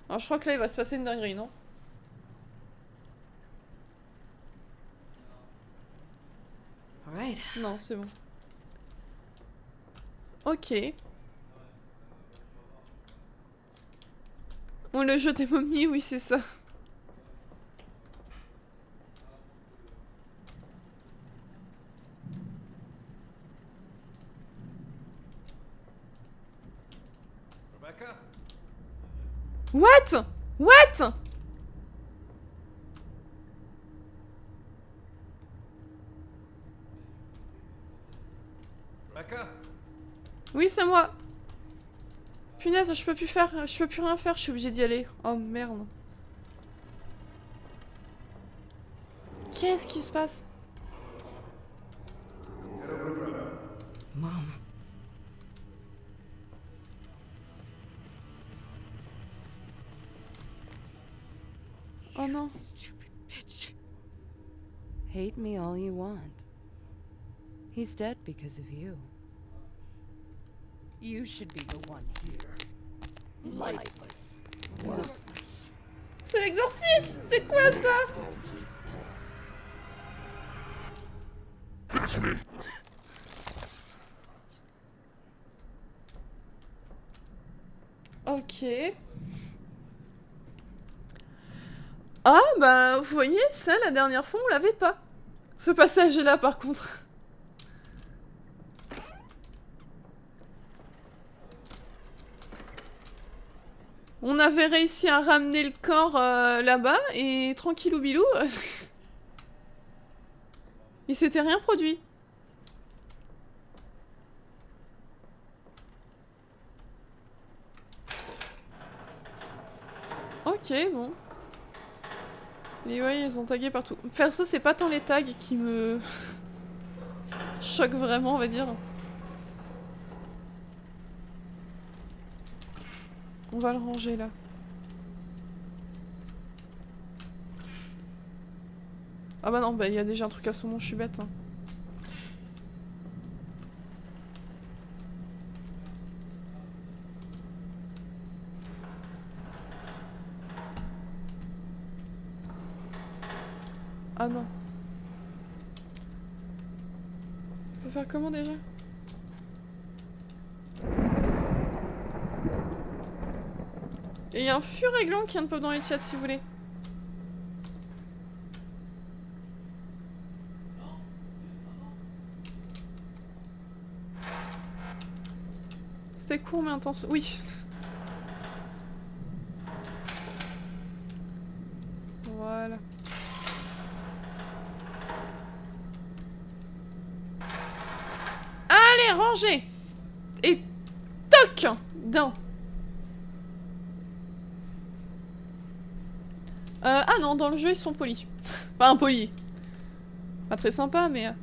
S1: Alors, je crois que là, il va se passer une dinguerie, non?
S3: Alright.
S1: Non, c'est bon. Ok. On le jeu des momies, oui, c'est ça.
S4: Rebecca?
S1: What? What?
S4: Rebecca?
S1: Oui, c'est moi. Punaise, je peux plus rien faire, je suis obligée d'y aller. Oh merde. Qu'est-ce qui se passe?
S3: Mom.
S1: Oh non.
S3: Stupid bitch. Hate me all you want. He's dead because of you. You should be the one here. Lifeless.
S1: C'est l'exorcisme. C'est quoi ça? Ok. Ah bah vous voyez, ça la dernière fois on l'avait pas. Ce passage là par contre. On avait réussi à ramener le corps là-bas et tranquillou bilou. Il s'était rien produit. Ok, bon. Et ouais, ils ont tagué partout. Perso, c'est pas tant les tags qui me choquent vraiment, on va dire. On va le ranger là. Ah bah non, bah il y a déjà un truc à saumon, je suis bête. Hein. Ah non. Faut faire comment déjà? Et il y a un furéglant qui vient de pop dans les chats si vous voulez. C'était court mais intense. Oui. Voilà. Allez, rangez! Et toc! D'un. Ah non, dans le jeu ils sont polis. Enfin, polis. Pas très sympa, mais...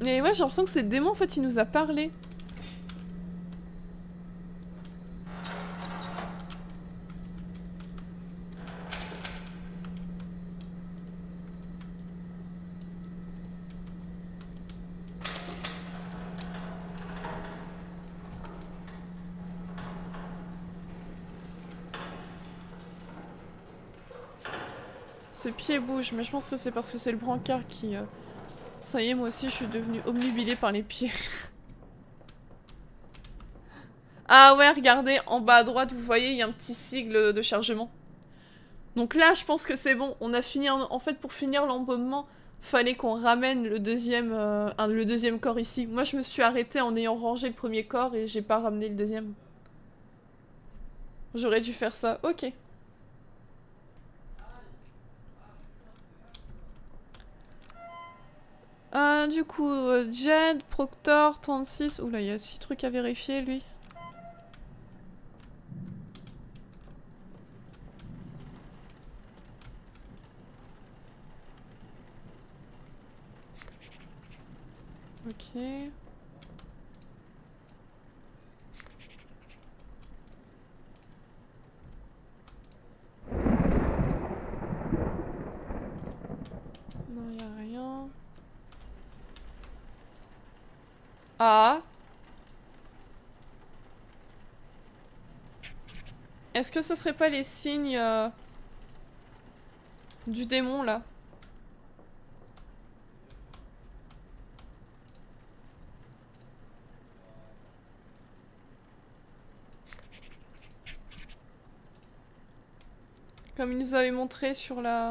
S1: Mais ouais, j'ai l'impression que c'est le démon, en fait, il nous a parlé. Ses pieds bougent, mais je pense que c'est parce que c'est le brancard qui... Ça y est, moi aussi, je suis devenue obnubilée par les pieds. Ah ouais, regardez, en bas à droite, vous voyez, il y a un petit sigle de chargement. Donc là, je pense que c'est bon. On a fini... En fait, pour finir l'embaumement, fallait qu'on ramène le deuxième corps ici. Moi, je me suis arrêtée en ayant rangé le premier corps et j'ai pas ramené le deuxième. J'aurais dû faire ça. Ok. Du coup, Jed, Proctor, 36... Oula, il y a 6 trucs à vérifier, lui. Ok. Non, y a rien. Ah. Est-ce que ce serait pas les signes du démon, là? Comme il nous avait montré sur la...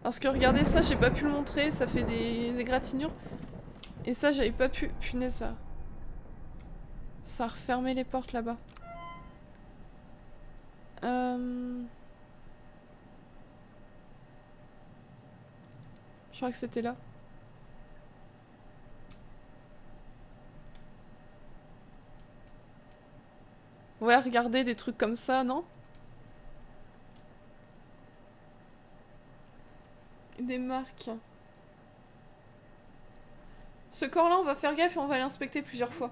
S1: Parce que regardez ça, j'ai pas pu le montrer, ça fait des égratignures. Et ça, j'avais pas pu... Punaise, ça... Ça a refermé les portes là-bas. Je crois que c'était là. Ouais, regardez, des trucs comme ça, non? Des marques. Ce corps-là, on va faire gaffe et on va l'inspecter plusieurs fois.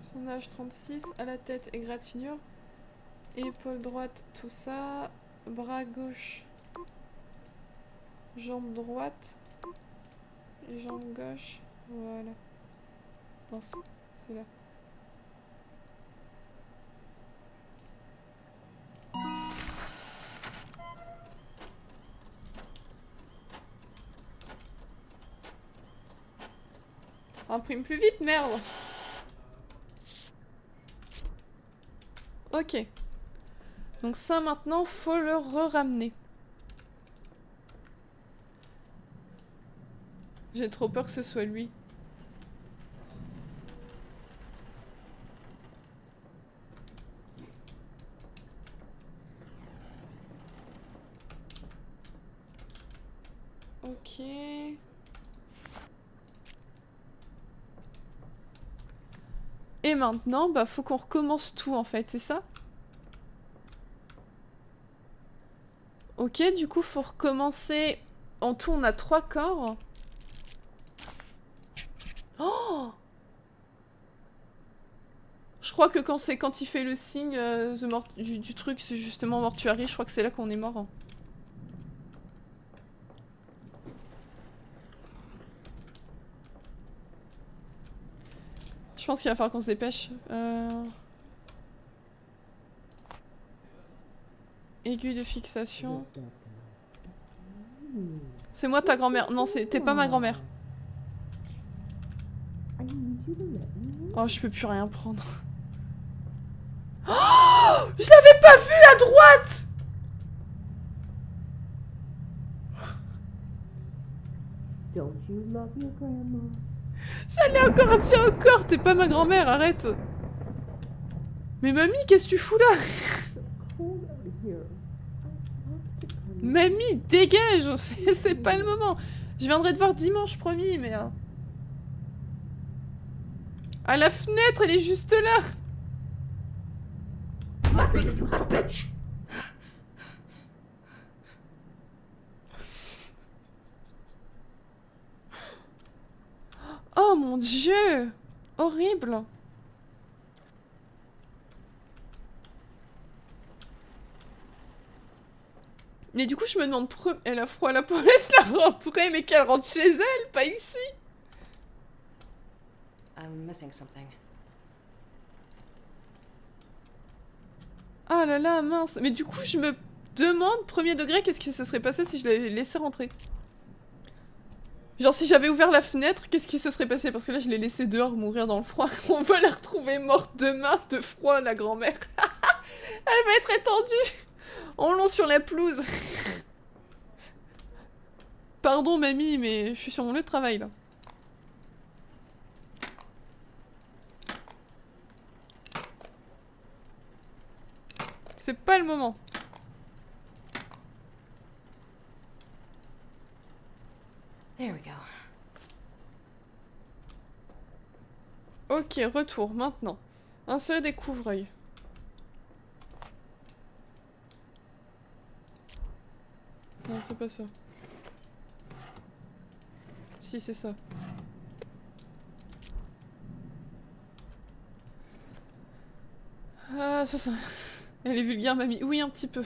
S1: Son âge 36, à la tête égratignure. Épaule droite, tout ça. Bras gauche. Jambe droite. Et jambe gauche. Voilà. Non, c'est là. Imprime plus vite, merde! Ok. Donc ça, maintenant, faut le re-ramener. J'ai trop peur que ce soit lui. Ok. Et maintenant, bah faut qu'on recommence tout en fait, c'est ça? Ok, du coup faut recommencer. En tout, on a 3 corps. Oh! Je crois que quand il fait le signe du truc, c'est justement mortuary, je crois que c'est là qu'on est mort. Je pense qu'il va falloir qu'on se dépêche. Aiguille de fixation. C'est moi ta grand-mère. Non, t'es pas ma grand-mère. Oh, je peux plus rien prendre. Oh, je l'avais pas vu à droite. J'allais encore dire encore, t'es pas ma grand-mère, arrête. Mais mamie, qu'est-ce que tu fous là? Mamie, dégage, c'est pas le moment. Je viendrai te voir dimanche, promis, mais... À la fenêtre, elle est juste là. Oh mon Dieu! Horrible! Mais du coup, je me demande, elle a froid à la peau, laisse-la rentrer, mais qu'elle rentre chez elle, pas ici!
S3: I'm missing something.
S1: Ah là là, mince! Mais du coup, je me demande, premier degré, qu'est-ce qui se serait passé si je l'avais laissé rentrer? Genre, si j'avais ouvert la fenêtre, qu'est-ce qui se serait passé? Parce que là, je l'ai laissé dehors mourir dans le froid. On va la retrouver morte demain de froid, la grand-mère. Elle va être étendue en long sur la pelouse. Pardon, mamie, mais je suis sur mon lieu de travail, là. C'est pas le moment.
S3: There we go.
S1: Ok, retour, maintenant. Insérer des couvre-œil. Non, c'est pas ça. Si, c'est ça. Ah, ça. Elle est vulgaire, mamie. Oui, un petit peu.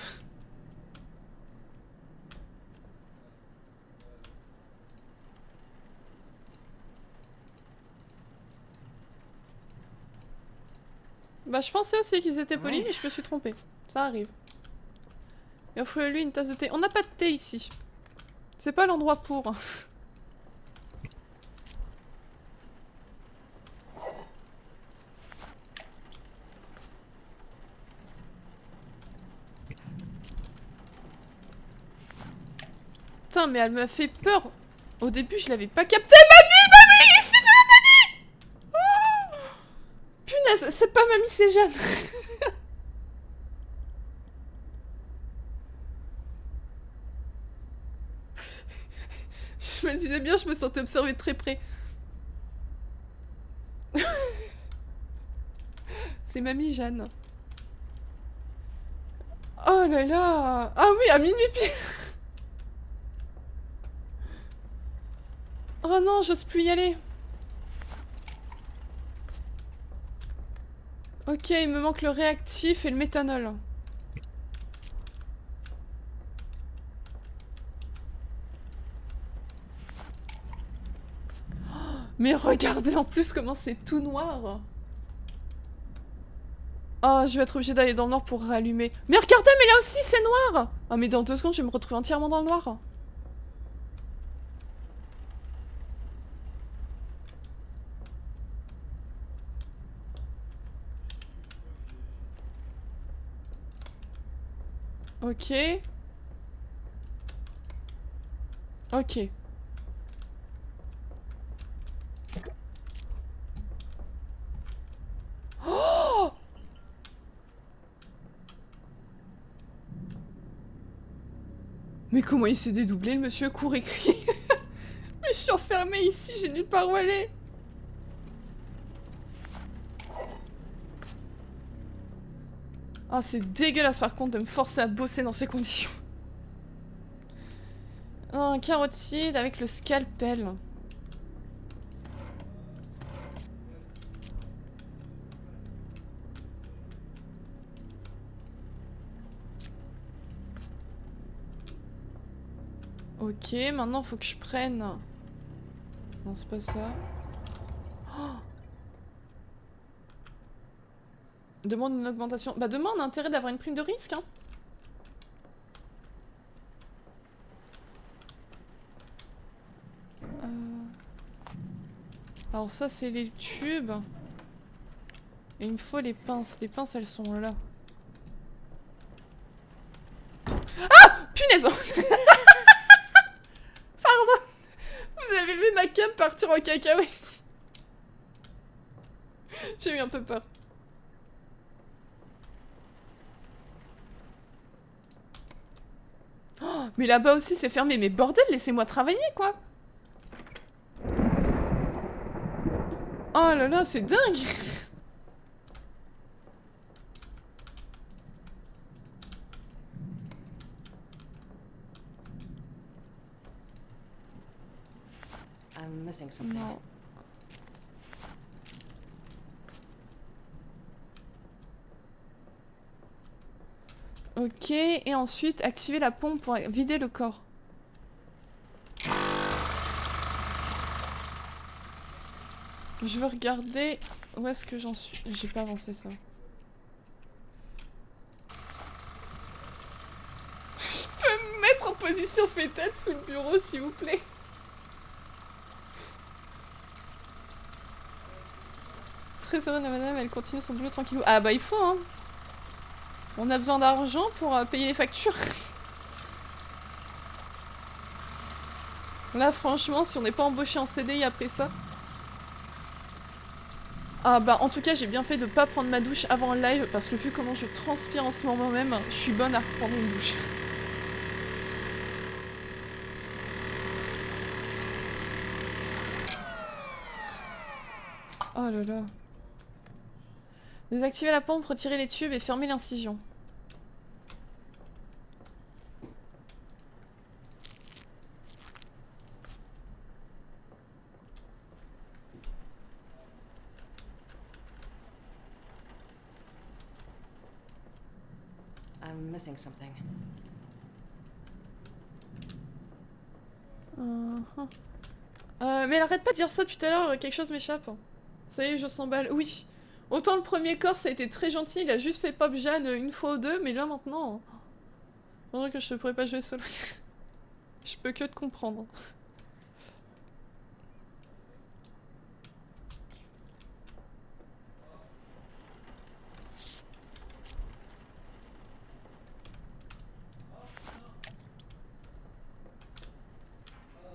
S1: Bah, je pensais aussi qu'ils étaient polis, mais je me suis trompée. Ça arrive. Et offrez-lui une tasse de thé. On n'a pas de thé ici. C'est pas l'endroit pour. Putain, mais elle m'a fait peur. Au début, je l'avais pas capté. Mamie, je suis là, mamie. Oh punaise, c'est pas mamie, c'est Jeanne. Je me disais bien, je me sentais observée de très près. C'est mamie Jeanne. Oh là là. Ah oui, à minuit pile. Oh non, j'ose plus y aller. Ok, il me manque le réactif et le méthanol. Oh, mais regardez en plus comment c'est tout noir. Oh, je vais être obligée d'aller dans le noir pour rallumer. Mais regardez, mais là aussi c'est noir. Ah mais dans 2 secondes, je vais me retrouver entièrement dans le noir. Ok. Ok. Oh! Mais comment il s'est dédoublé le monsieur? Cours et crie. Mais je suis enfermée ici, j'ai nulle part où aller. Ah, c'est dégueulasse par contre de me forcer à bosser dans ces conditions. Oh, un carotide avec le scalpel. Ok, maintenant faut que je prenne... Non, c'est pas ça. Oh, demande une augmentation. Bah demain on a intérêt d'avoir une prime de risque, hein. Alors ça c'est les tubes. Et il me faut les pinces. Les pinces elles sont là. Ah! Punaise. Pardon. Vous avez vu ma cam partir en cacahuète. J'ai eu un peu peur. Oh, mais là-bas aussi c'est fermé. Mais bordel, laissez-moi travailler quoi. Oh là là, c'est dingue.
S3: I'm missing something.
S1: Non. Ok, et ensuite activer la pompe pour vider le corps. Je veux regarder où est-ce que j'en suis. J'ai pas avancé ça. Je peux me mettre en position fétale sous le bureau s'il vous plaît. Très heureuse la madame, elle continue son boulot tranquillou. Ah bah il faut hein. On a besoin d'argent pour payer les factures. Là franchement si on n'est pas embauché en CDI après ça. Ah bah en tout cas j'ai bien fait de pas prendre ma douche avant le live parce que vu comment je transpire en ce moment même, je suis bonne à reprendre une douche. Oh là là. Désactiver la pompe, retirer les tubes et fermer l'incision.
S3: I'm missing something.
S1: Mais elle arrête pas de dire ça depuis tout à l'heure, quelque chose m'échappe. Ça y est, je s'emballe. Oui. Autant le premier corps, ça a été très gentil, il a juste fait pop Jeanne une fois ou deux, mais là maintenant... C'est vrai que je pourrais pas jouer solo. Je peux que te comprendre.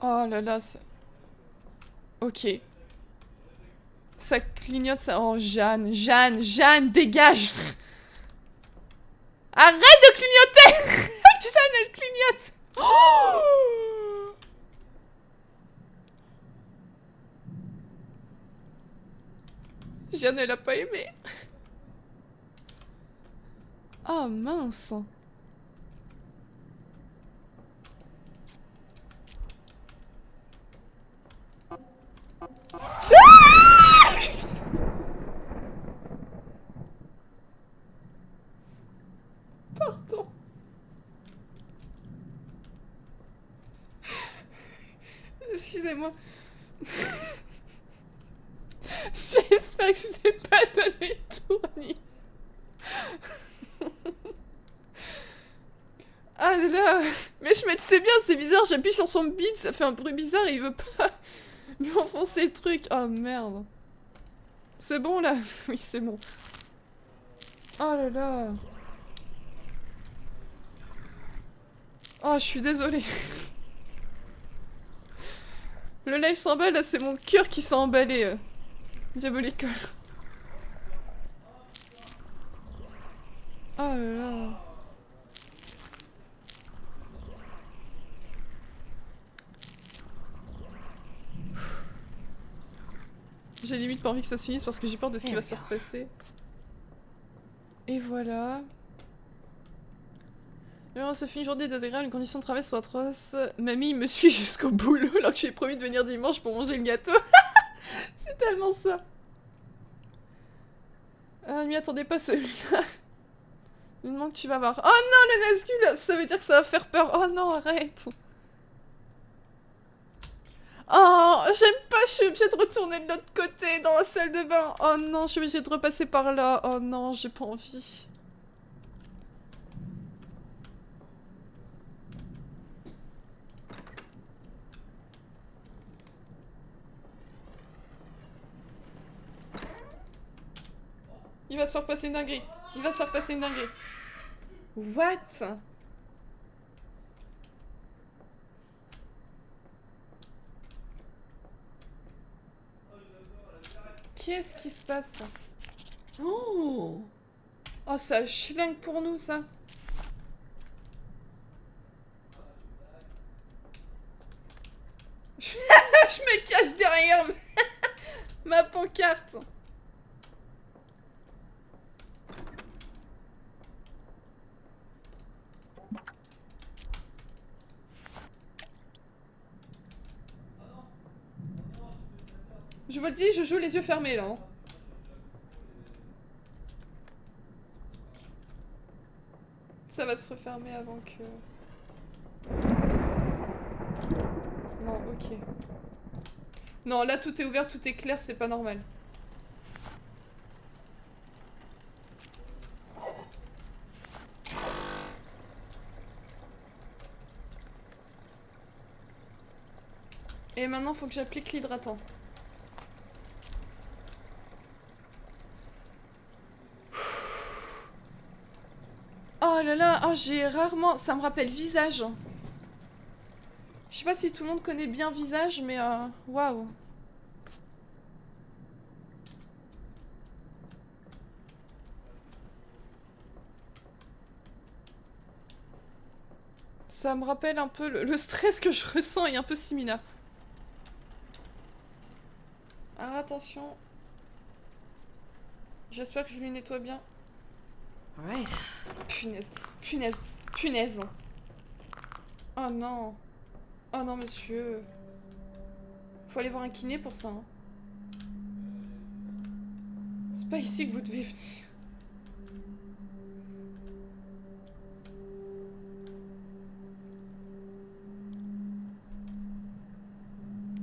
S1: Oh là là, c'est... Ok. Ça clignote, ça... Oh, Jeanne, dégage. Arrête de clignoter. Jeanne, elle clignote. Oh, Jeanne, elle a pas aimé. Oh, mince. Pardon. Excusez-moi. J'espère que je vous ai pas donné le tournis. Ah là là. Mais je sais bien, c'est bizarre, j'appuie sur son bide, ça fait un bruit bizarre et il veut pas lui enfoncer le truc. Oh merde. C'est bon là? Oui, c'est bon. Oh là là. Oh, je suis désolée. Le live s'emballe, là, c'est mon cœur qui s'est emballé. Diabolicole. Oh là là. J'ai limite pas envie que ça se finisse parce que j'ai peur de ce qui va se repasser. Et voilà. Alors, ce fut une journée désagréable, les conditions de travail sont atroces. Mamie me suit jusqu'au boulot alors que je lui ai promis de venir dimanche pour manger le gâteau. C'est tellement ça. Ne m'y attendez pas celui-là. Dis-moi que tu vas voir. Oh non, le Nazgûl, ça veut dire que ça va faire peur. Oh non, arrête. Oh, j'aime pas, je suis obligée de retourner de l'autre côté, dans la salle de bain. Oh non, je suis obligée de repasser par là. Oh non, j'ai pas envie. Il va se repasser une dinguerie. Il va se repasser une dinguerie. What? Qu'est-ce qui se passe? Oh, oh ça schlingue pour nous, ça. Je me cache derrière ma pancarte. Je vous le dis, je joue les yeux fermés là. Hein. Ça va se refermer avant que... Non, ok. Non, là tout est ouvert, tout est clair, c'est pas normal. Et maintenant, faut que j'applique l'hydratant. Oh là là, oh, j'ai rarement... Ça me rappelle Visage. Je sais pas si tout le monde connaît bien Visage, mais waouh. Ça me rappelle un peu le stress que je ressens est un peu similaire. Alors attention. J'espère que je lui nettoie bien.
S3: Alright.
S1: Punaise, punaise, punaise. Oh non. Oh non, monsieur. Faut aller voir un kiné pour ça. Hein. C'est pas ici que vous devez venir.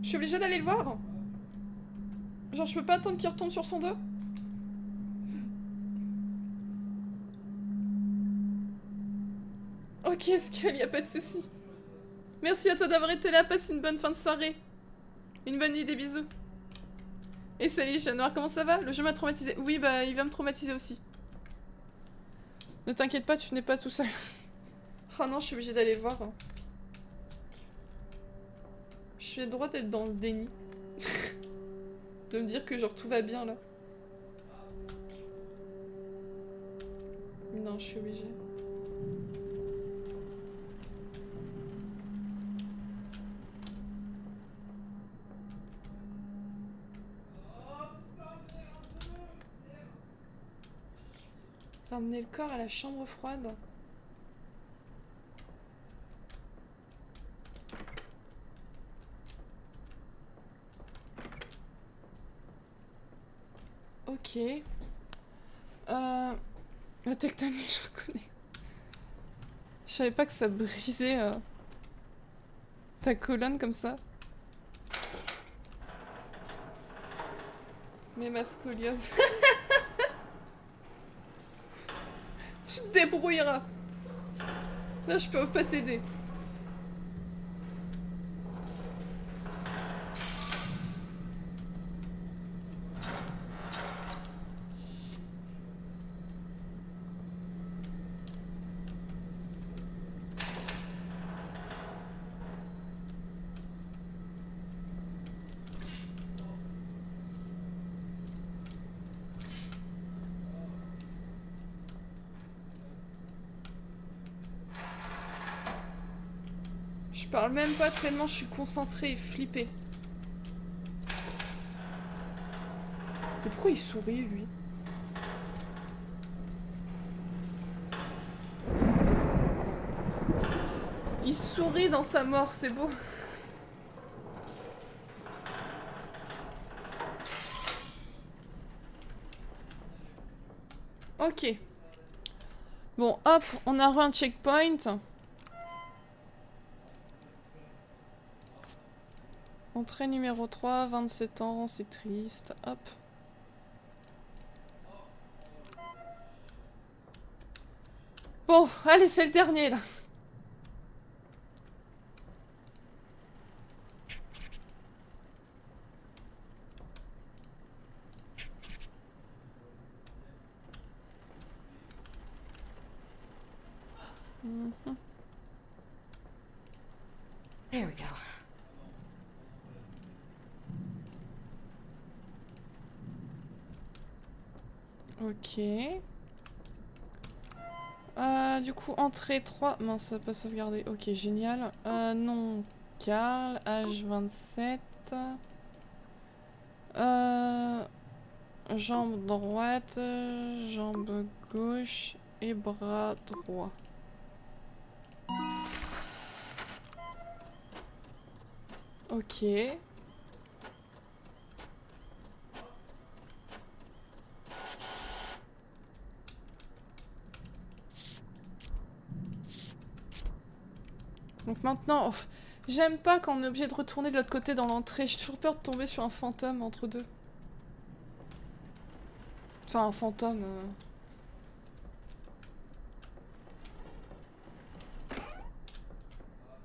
S1: Je suis obligée d'aller le voir. Genre, je peux pas attendre qu'il retourne sur son dos. Ok, Skull, y a pas de soucis. Merci à toi d'avoir été là, passe une bonne fin de soirée. Une bonne nuit, des bisous. Et salut, chat noir, comment ça va? Le jeu m'a traumatisé. Oui, bah, il va me traumatiser aussi. Ne t'inquiète pas, tu n'es pas tout seul. Oh non, je suis obligée d'aller le voir. Hein. Je suis le droit d'être dans le déni. De me dire que genre tout va bien là. Non, je suis obligée. Ramener le corps à la chambre froide. Ok. La tectonique, je reconnais. Je savais pas que ça brisait ta colonne comme ça. Mais ma scoliose. Tu te débrouilleras. Là, je peux pas t'aider. Je parle même pas tellement je suis concentrée et flippée. Mais pourquoi il sourit, lui? Il sourit dans sa mort, c'est beau. Ok. Bon, hop, on a un checkpoint. Entrée numéro 3, 27 ans, c'est triste. Hop. Bon, allez, c'est le dernier, là. Mhm.
S3: There we go.
S1: Ok. Du coup, entrée 3. Mince, ça va pas sauvegarder. Ok, génial. Non, Carl, âge 27. Jambe droite, jambe gauche et bras droit. Ok. Donc maintenant, oh, j'aime pas quand on est obligé de retourner de l'autre côté dans l'entrée. J'ai toujours peur de tomber sur un fantôme entre deux. Enfin, un fantôme.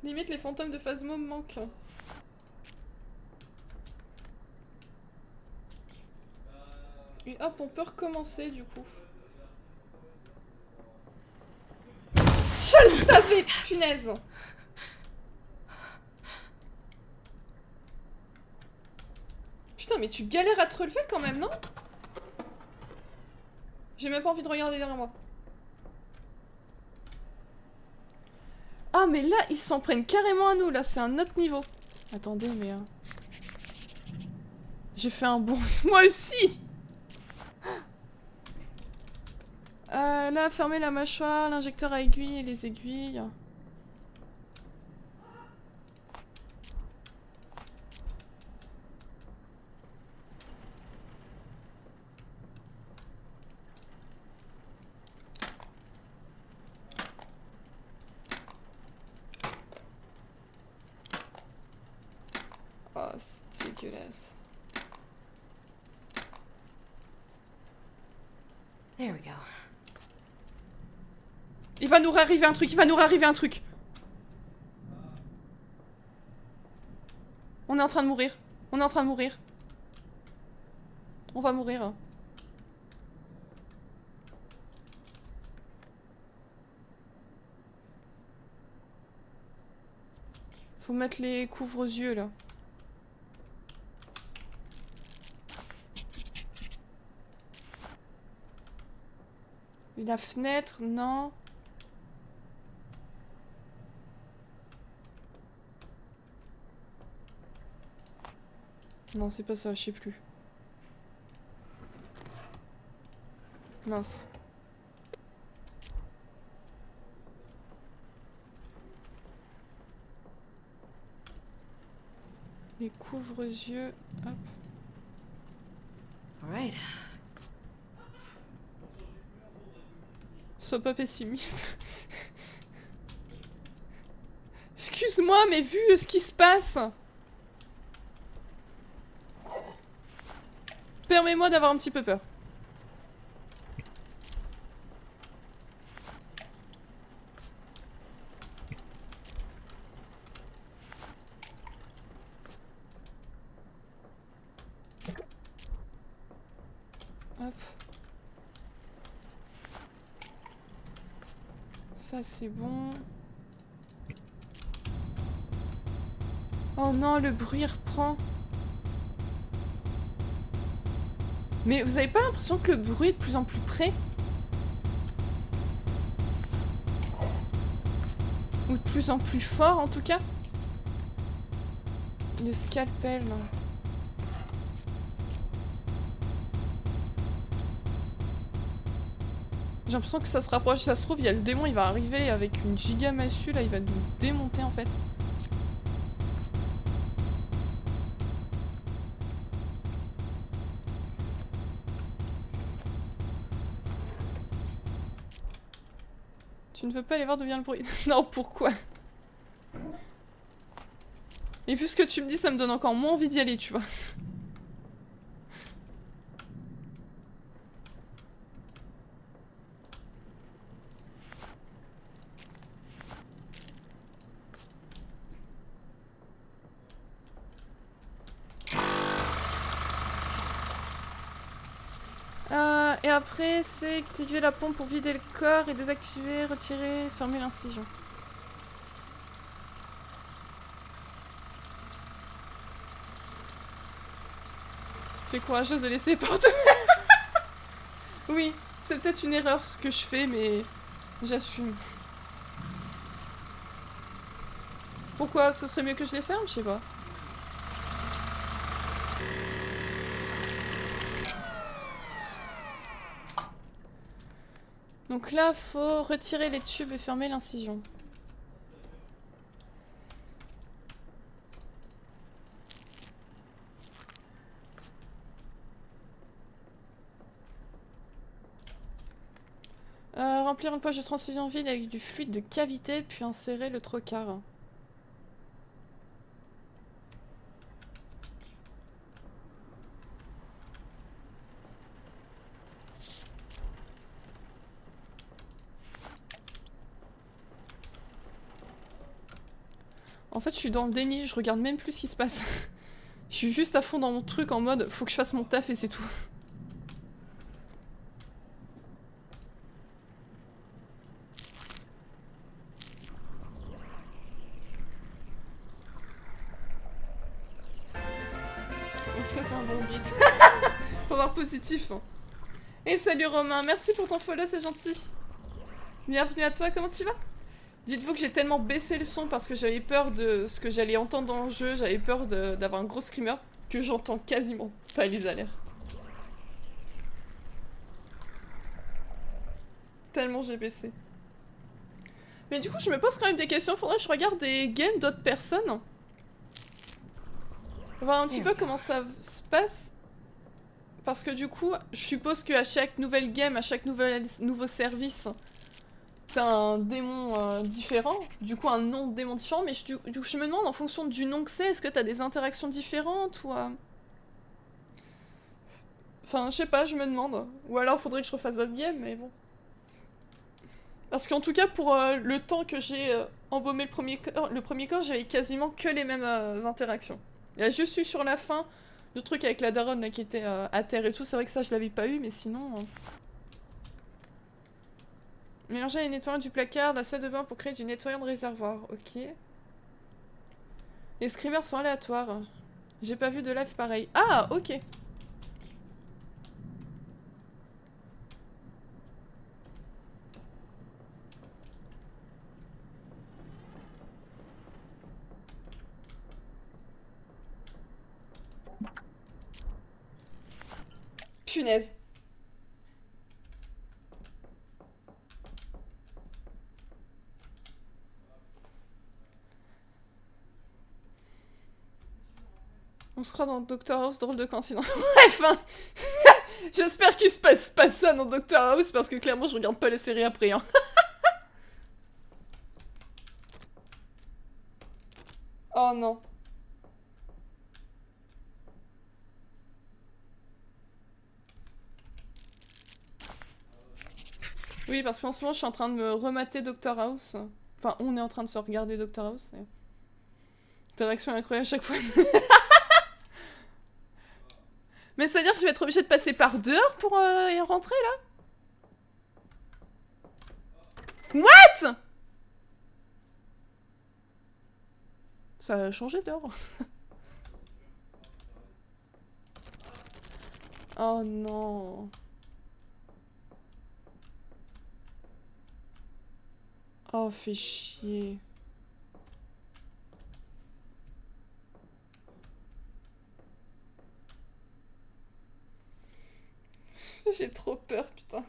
S1: Limite, les fantômes de Phasmo me manquent. Et hop, on peut recommencer du coup. Je le savais, punaise! Putain, mais tu galères à te relever quand même, non? J'ai même pas envie de regarder derrière moi. Ah, mais là, ils s'en prennent carrément à nous, là, c'est un autre niveau. Attendez, mais... J'ai fait un bon... Moi aussi! Là, fermer la mâchoire, l'injecteur à aiguille et les aiguilles. Oh, c'est dégueulasse.
S3: There we go.
S1: Il va nous arriver un truc, il va nous arriver un truc. On est en train de mourir. On est en train de mourir. On va mourir. Faut mettre les couvre-yeux là. La fenêtre, non. Non, c'est pas ça, je sais plus. Mince. Les couvre-yeux, hop.
S3: Alright.
S1: Sois pas pessimiste. Excuse-moi, mais vu ce qui se passe... Permets-moi d'avoir un petit peu peur. Hop. Ça c'est bon. Oh non, le bruit reprend. Mais vous avez pas l'impression que le bruit est de plus en plus près? Ou de plus en plus fort en tout cas? Le scalpel là. J'ai l'impression que ça se rapproche, ça se trouve, il y a le démon, il va arriver avec une giga massue, là, il va nous démonter en fait. Tu ne veux pas aller voir d'où vient le bruit? Non, pourquoi? Et vu ce que tu me dis, ça me donne encore moins envie d'y aller, tu vois. Et après, c'est activer la pompe pour vider le corps et désactiver, retirer, fermer l'incision. T'es courageuse de laisser les portes. Oui, c'est peut-être une erreur ce que je fais, mais j'assume. Pourquoi? Ce serait mieux que je les ferme? Je sais pas. Donc là, faut retirer les tubes et fermer l'incision. Remplir une poche de transfusion vide avec du fluide de cavité, puis insérer le trocar. En fait, je suis dans le déni, je regarde même plus ce qui se passe. Je suis juste à fond dans mon truc en mode faut que je fasse mon taf et c'est tout. Ok, c'est un bon beat. Faut voir positif. Et salut Romain, merci pour ton follow, c'est gentil. Bienvenue à toi, comment tu vas? Dites-vous que j'ai tellement baissé le son parce que j'avais peur de ce que j'allais entendre dans le jeu, j'avais peur d'avoir un gros screamer, que j'entends quasiment pas les alertes. Tellement j'ai baissé. Mais du coup, je me pose quand même des questions, faudrait que je regarde des games d'autres personnes. Voir un petit peu comment ça se passe. Parce que du coup, je suppose qu'à chaque nouvelle game, à chaque nouveau service, t'as un démon différent, du coup un nom de démon différent, mais du coup je me demande en fonction du nom que c'est, est-ce que t'as des interactions différentes ou... Enfin, je sais pas, je me demande. Ou alors faudrait que je refasse d'autres games, mais bon. Parce qu'en tout cas, pour le temps que j'ai embaumé le premier corps, j'avais quasiment que les mêmes interactions. Il y a juste eu sur la fin, le truc avec la daronne là, qui était à terre et tout, c'est vrai que ça je l'avais pas eu, mais sinon... Mélanger les nettoyants du placard, la salle de bain pour créer du nettoyant de réservoir, ok. Les screamers sont aléatoires. J'ai pas vu de live pareil. Ah, ok. Punaise. On se croit dans Doctor House, drôle de coïncidence. Bref, hein. J'espère qu'il se passe pas ça dans Doctor House, parce que clairement je regarde pas les séries après. Hein. Oh non. Oui, parce qu'en ce moment je suis en train de me remater Doctor House. Enfin, on est en train de se regarder Doctor House. Et... Interaction incroyable à chaque fois. Mais ça veut dire que je vais être obligée de passer par dehors pour y rentrer là? What? Ça a changé dehors. Oh non. Oh, fait chier. J'ai trop peur, putain.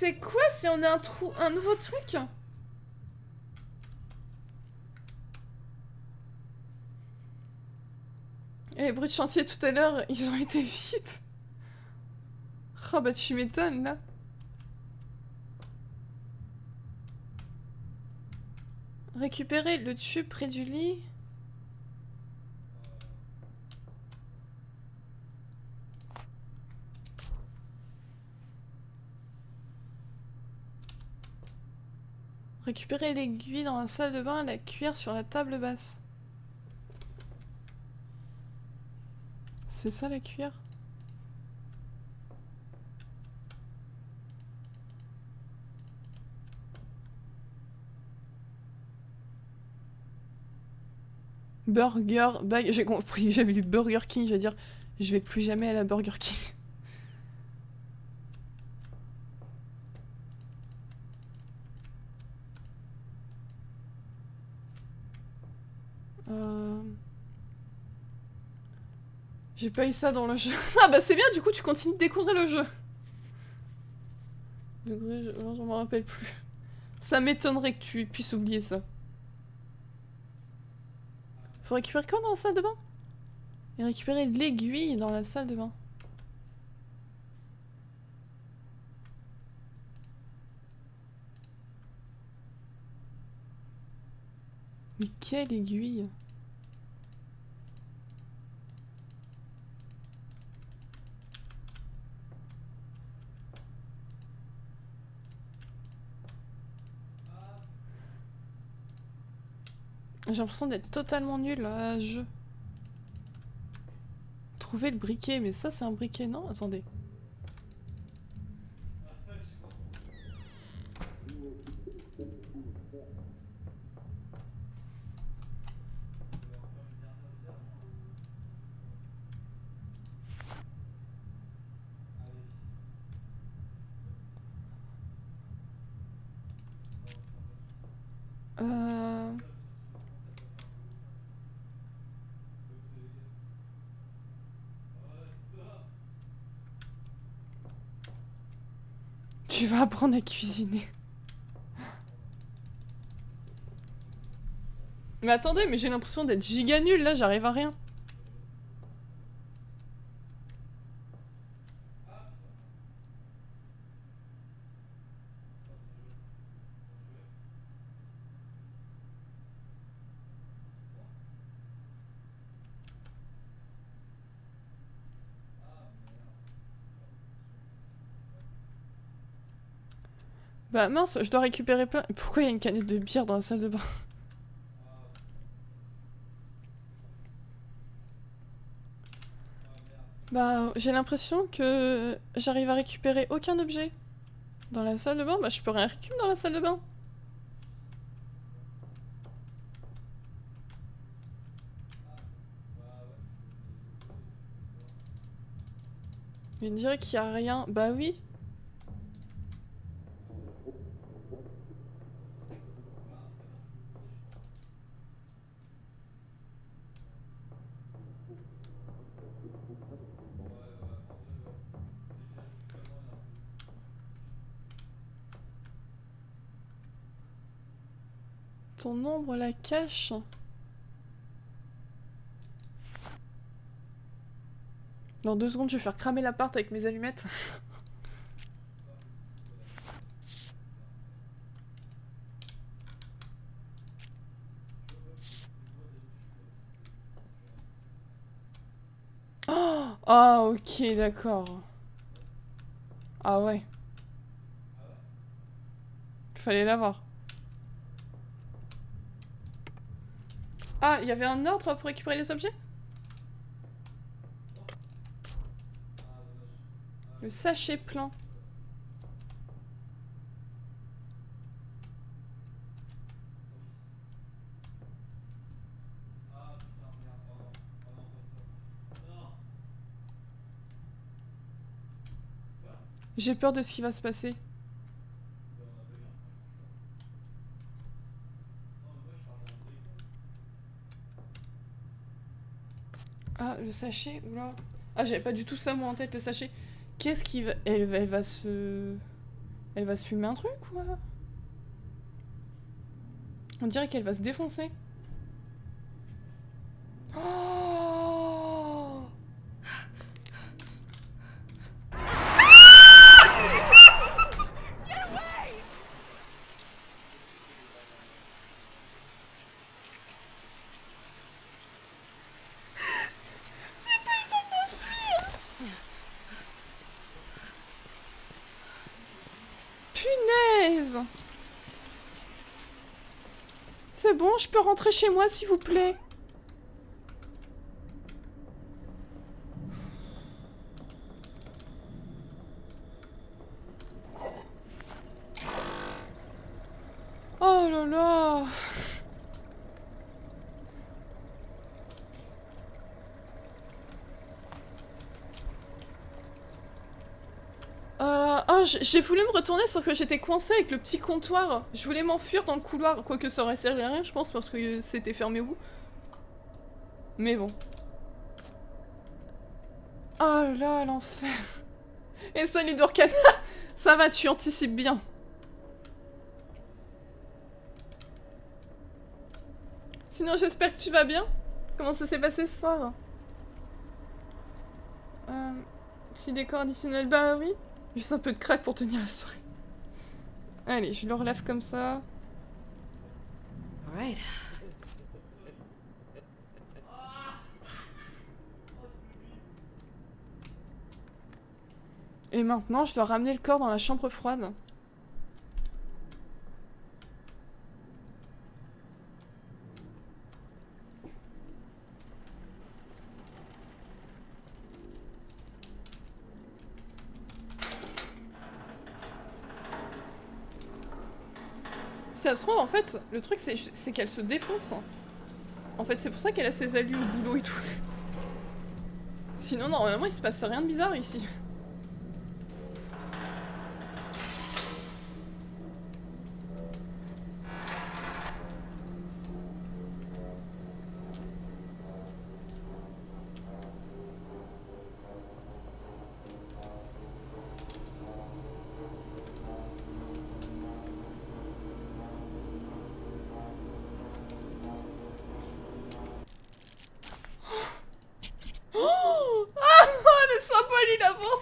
S1: c'est quoi si on a un nouveau truc? Et les bruits de chantier tout à l'heure, ils ont été vite. Oh bah tu m'étonnes là. Récupérer le tube près du lit. Récupérer l'aiguille dans la salle de bain, la cuire sur la table basse. C'est ça la cuillère? Burger bag, j'ai compris, j'avais du Burger King, j'allais dire je vais plus jamais à la Burger King. J'ai pas eu ça dans le jeu. Ah bah c'est bien, du coup tu continues de découvrir le jeu. Je m'en rappelle plus. Ça m'étonnerait que tu puisses oublier ça. Faut récupérer quoi dans la salle de bain? Et récupérer l'aiguille dans la salle de bain. Mais quelle aiguille? J'ai l'impression d'être totalement nulle à ce jeu. Trouver le briquet, mais ça c'est un briquet, non? Attendez. Tu vas apprendre à cuisiner. Mais attendez, mais j'ai l'impression d'être giga nulle là, j'arrive à rien. Bah mince, je dois récupérer plein... Pourquoi il y a une canette de bière dans la salle de bain? Bah j'ai l'impression que j'arrive à récupérer aucun objet. Dans la salle de bain? Bah je peux rien récupérer dans la salle de bain. Mais on dirait qu'il y a rien. Bah oui. Ton ombre la cache. Dans 2 secondes, je vais faire cramer l'appart avec mes allumettes. Oh, ah, ok, d'accord. Ah ouais. Fallait l'avoir. Ah, il y avait un ordre pour récupérer les objets? Le sachet plein. J'ai peur de ce qui va se passer. Ah, le sachet, oula. Ah, j'avais pas du tout ça moi en tête, le sachet. Qu'est-ce qui va... Elle va se Elle va se fumer un truc ou quoi? On dirait qu'elle va se défoncer. Oh! Punaise! C'est bon, je peux rentrer chez moi s'il vous plaît. Oh là là! Oh, j'ai voulu me retourner sauf que j'étais coincée avec le petit comptoir. Je voulais m'enfuir dans le couloir, quoique ça aurait servi à rien je pense parce que c'était fermé au bout. Mais bon. Oh là l'enfer. Et salut Dorcana. Ça va, tu anticipes bien. Sinon j'espère que tu vas bien. Comment ça s'est passé ce soir? Petit décor additionnel, bah oui. Juste un peu de crack pour tenir la soirée. Allez, je le relève comme ça.
S3: Alright.
S1: Et maintenant, je dois ramener le corps dans la chambre froide. Si ça se trouve, en fait, le truc, c'est qu'elle se défonce. En fait, c'est pour ça qu'elle a ses alus au boulot et tout. Sinon, normalement, il se passe rien de bizarre ici.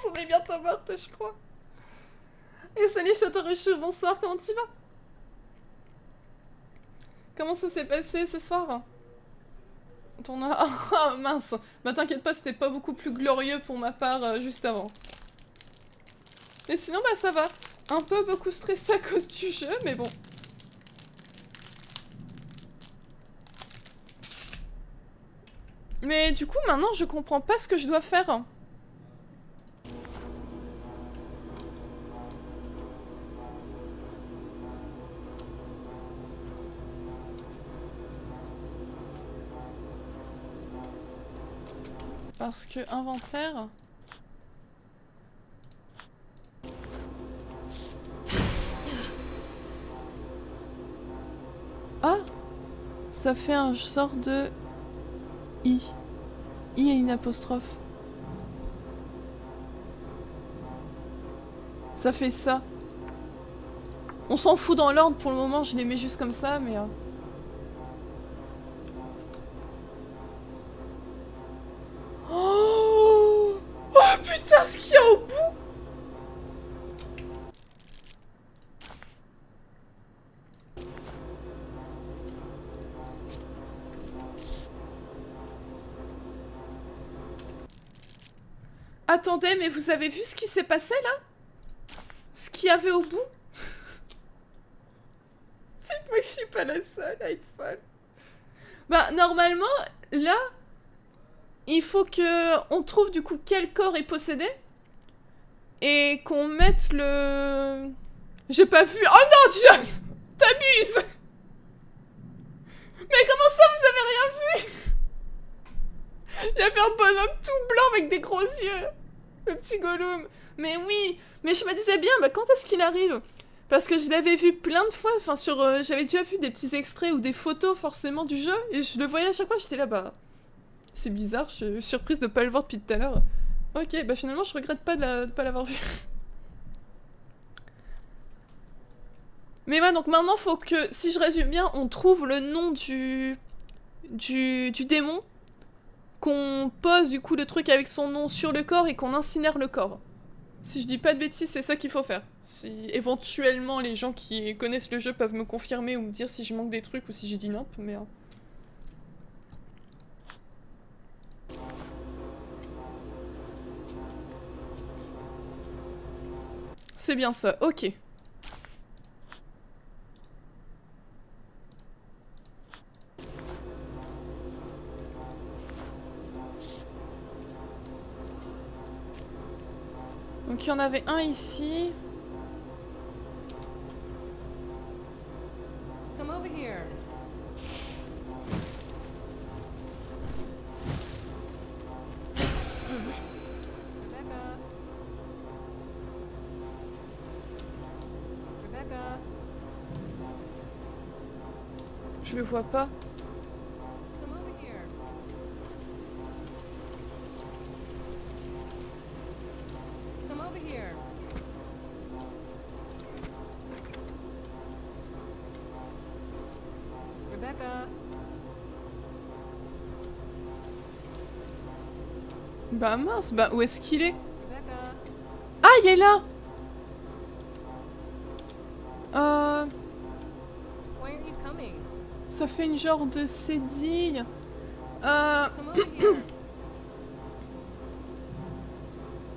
S1: On est bientôt morte, je crois. Et salut Château-Richaud, bonsoir, comment tu vas? Comment ça s'est passé ce soir? Ton... Ah mince. Bah t'inquiète pas, c'était pas beaucoup plus glorieux pour ma part juste avant. Mais sinon bah ça va. Un peu beaucoup stressé à cause du jeu, mais bon. Mais du coup maintenant je comprends pas ce que je dois faire. Parce que inventaire... Ah! Ça fait un sort de... I. I et une apostrophe. Ça fait ça. On s'en fout dans l'ordre pour le moment, je les mets juste comme ça, mais... Oh, oh putain, ce qu'il y a au bout! Attendez, mais vous avez vu ce qui s'est passé là? Ce qu'il y avait au bout? Dites-moi que je suis pas la seule à être folle. Bah, normalement, là... Il faut que on trouve du coup quel corps est possédé et qu'on mette le... J'ai pas vu... Oh non, John! T'abuses! Mais comment ça, vous avez rien vu? Il a fait un bonhomme tout blanc avec des gros yeux. Le petit Gollum. Mais oui, mais je me disais bien, bah quand est-ce qu'il arrive? Parce que je l'avais vu plein de fois, enfin sur... j'avais déjà vu des petits extraits ou des photos forcément du jeu et je le voyais à chaque fois, j'étais là, bah... C'est bizarre, je suis surprise de pas le voir depuis tout à l'heure. Ok, bah finalement je regrette pas de pas l'avoir vu. Mais ouais, donc maintenant, faut que, si je résume bien, on trouve le nom du démon, qu'on pose du coup le truc avec son nom sur le corps et qu'on incinère le corps. Si je dis pas de bêtises, c'est ça qu'il faut faire. Si éventuellement les gens qui connaissent le jeu peuvent me confirmer ou me dire si je manque des trucs ou si j'ai dit nimp, mais... C'est bien ça, ok. Donc il y en avait un ici.
S3: Come over here. Rebecca. Rebecca.
S1: Je le vois pas.
S3: Come over here. Come over here. Rebecca.
S1: Bah mince, bah où est-ce qu'il est?
S3: Rebecca.
S1: Ah, il est là!
S3: Why aren't you coming?
S1: Ça fait une genre de cédille.
S3: Come over here.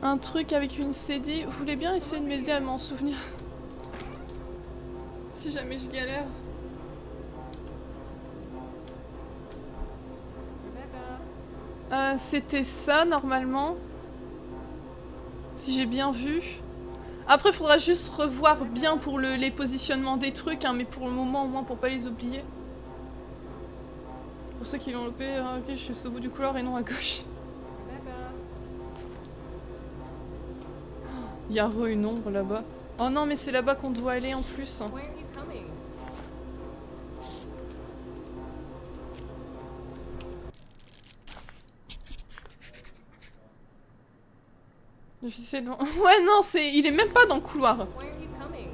S1: Un truc avec une cédille. Vous voulez bien essayer de m'aider à m'en souvenir? Si jamais je galère.
S3: Rebecca.
S1: C'était ça normalement. Si j'ai bien vu. Après, faudra juste revoir bien pour les positionnements des trucs, hein, mais pour le moment, au moins, pour pas les oublier. Pour ceux qui l'ont loupé, ok, je suis au bout du couloir et non à gauche.
S3: Rebecca.
S1: Il y a une ombre là-bas. Oh non, mais c'est là-bas qu'on doit aller en plus.
S3: Why aren't you coming?
S1: Difficile. Ouais, non, il est même pas dans le couloir.
S3: Why aren't you coming?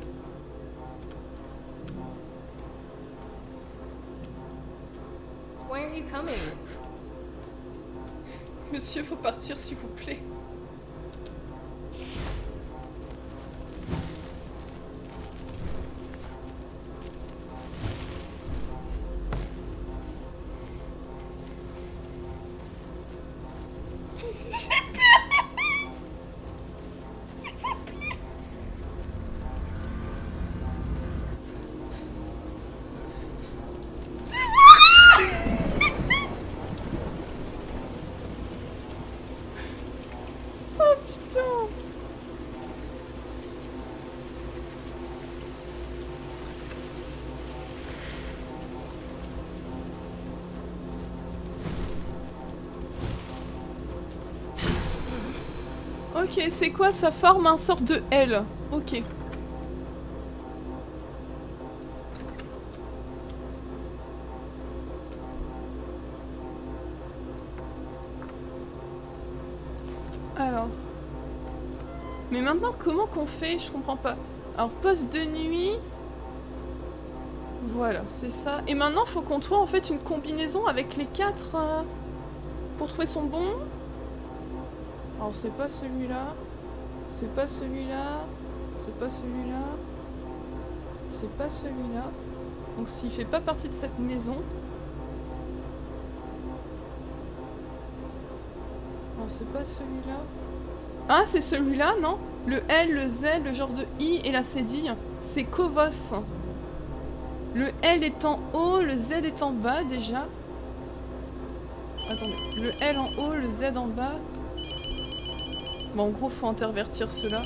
S3: Why aren't you coming?
S1: Monsieur, faut partir, s'il vous plaît. Oh putain. Ok, c'est quoi? Ça forme un sort de L. Ok. Alors. Mais maintenant, comment qu'on fait? Je comprends pas. Alors, poste de nuit. Voilà, c'est ça. Et maintenant, faut qu'on trouve en fait une combinaison avec les 4 pour trouver son bon. Alors, c'est pas celui-là. C'est pas celui-là. C'est pas celui-là. C'est pas celui-là. Donc, s'il fait pas partie de cette maison. Alors, c'est pas celui-là. Ah, c'est celui-là, non? Le L, le Z, le genre de I et la cédille. C'est Kovos. Le L est en haut, le Z est en bas déjà. Attendez, le L en haut, le Z en bas. Bon, en gros, faut intervertir cela.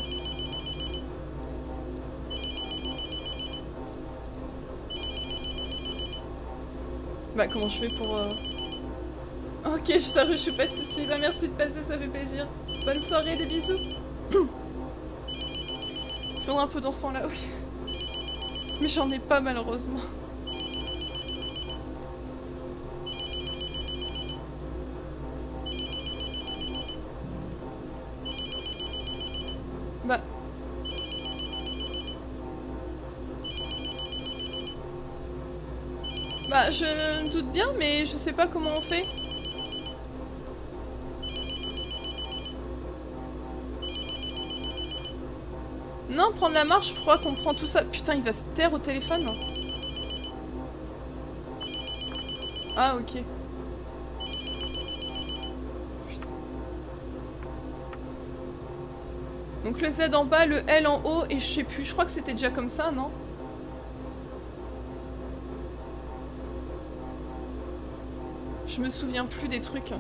S1: Bah, comment je fais pour... Ok, je t'arrive, je suis pas de soucis. Bah, merci de passer, ça fait plaisir. Bonne soirée, des bisous. Je viendrai un peu dans ce sens-là, oui. Mais j'en ai pas, malheureusement. Bah... Bah, je me doute bien, mais je sais pas comment on fait. Non, prendre la marche, je crois qu'on prend tout ça. Putain, il va se taire au téléphone. Ah, ok. Donc le Z en bas, le L en haut, et je sais plus, je crois que c'était déjà comme ça, non? Je me souviens plus des trucs.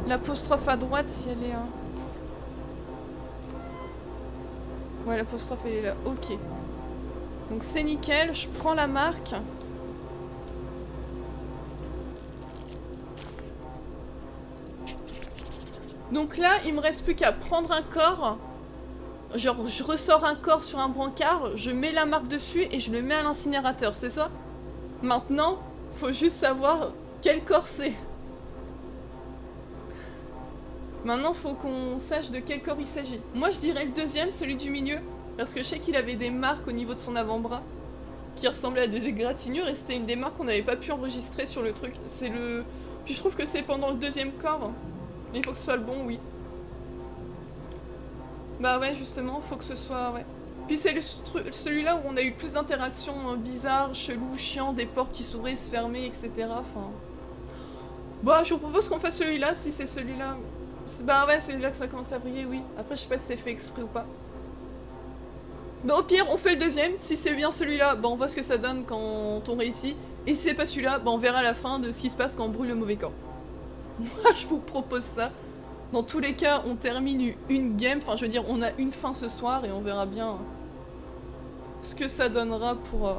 S1: L'apostrophe à droite, si elle est... Ouais, l'apostrophe elle est là, ok. Donc c'est nickel, je prends la marque. Donc là, il me reste plus qu'à prendre un corps. Genre, je ressors un corps sur un brancard, je mets la marque dessus et je le mets à l'incinérateur, c'est ça? Maintenant, faut juste savoir quel corps c'est. Maintenant, faut qu'on sache de quel corps il s'agit. Moi, je dirais le deuxième, celui du milieu. Parce que je sais qu'il avait des marques au niveau de son avant-bras qui ressemblaient à des égratignures et c'était une des marques qu'on n'avait pas pu enregistrer sur le truc. C'est le... Puis je trouve que c'est pendant le deuxième corps. Mais il faut que ce soit le bon, oui. Bah ouais, justement, faut que ce soit... Ouais. Puis c'est celui-là où on a eu plus d'interactions bizarres, chelous, chiants, des portes qui s'ouvraient, se fermaient, etc. Enfin... Bah, je vous propose qu'on fasse celui-là, si c'est celui-là. Bah ouais, c'est là que ça commence à briller, oui. Après, je sais pas si c'est fait exprès ou pas. Bah au pire, on fait le deuxième. Si c'est bien celui-là, bah on voit ce que ça donne quand on réussit. Et si c'est pas celui-là, bah on verra à la fin de ce qui se passe quand on brûle le mauvais corps. Moi, je vous propose ça. Dans tous les cas, on termine une game. Enfin, je veux dire, on a une fin ce soir et on verra bien ce que ça donnera pour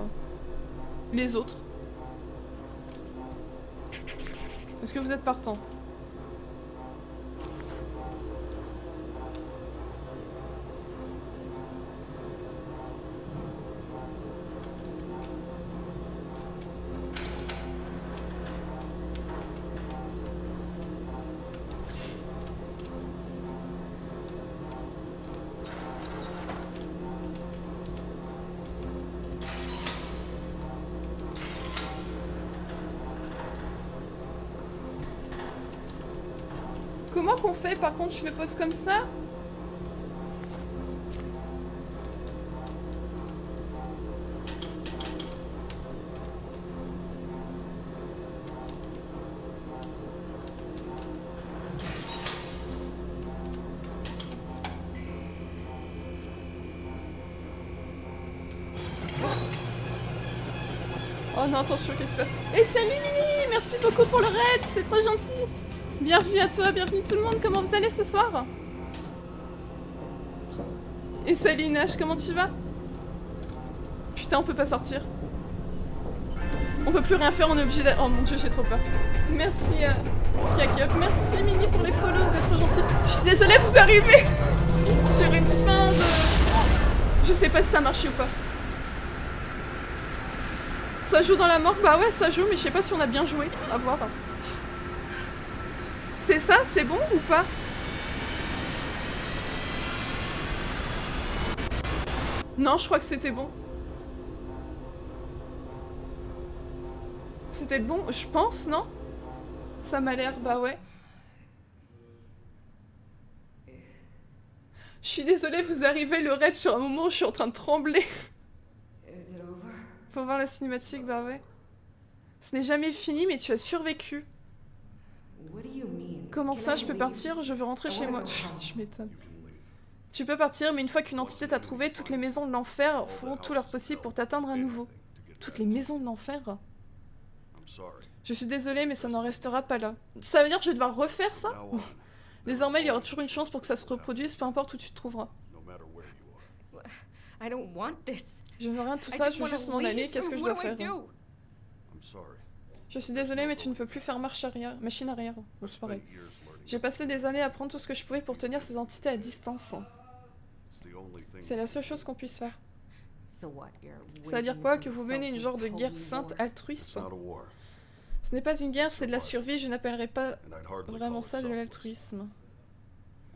S1: les autres. Est-ce que vous êtes partant? Comment qu'on fait? Par contre, je le pose comme ça? Oh non, attention, qu'est-ce qui se passe? Et salut Mini! Merci beaucoup pour le raid, c'est trop gentil! Bienvenue à toi, bienvenue tout le monde, comment vous allez ce soir? Et salut Nash, comment tu vas? Putain, on peut pas sortir. On peut plus rien faire, on est obligé d'aller... Oh mon dieu, j'ai trop peur. Merci Kiakup, merci Mini pour les follow, vous êtes trop gentils. Je suis désolée, vous arrivez sur une fin de... Je sais pas si ça a marché ou pas. Ça joue dans la morgue? Bah ouais, ça joue, mais je sais pas si on a bien joué. À voir. C'est ça? C'est bon ou pas? Non, je crois que c'était bon. C'était bon, je pense, non? Ça m'a l'air, bah ouais. Je suis désolée, vous arrivez le raid sur un moment où je suis en train de trembler. Faut voir la cinématique, bah ouais. Ce n'est jamais fini, mais tu as survécu. Comment ça, je peux partir? Je veux rentrer chez moi. Tu m'étonnes. Tu peux partir, mais une fois qu'une entité t'a trouvé, toutes les maisons de l'enfer feront tout leur possible pour t'atteindre à nouveau. Toutes les maisons de l'enfer? Je suis désolée, mais ça n'en restera pas là. Ça veut dire que je vais devoir refaire ça? Désormais, il y aura toujours une chance pour que ça se reproduise, peu importe où tu te trouveras. Je veux rien de tout ça, je veux juste m'en aller, qu'est-ce que je dois faire? Je suis désolée, mais tu ne peux plus faire machine arrière. Oh, c'est pareil. J'ai passé des années à prendre tout ce que je pouvais pour tenir ces entités à distance. C'est la seule chose qu'on puisse faire. Ça veut dire quoi? Que vous menez une genre de guerre sainte altruiste? Ce n'est pas une guerre, c'est de la survie, je n'appellerais pas vraiment ça de l'altruisme.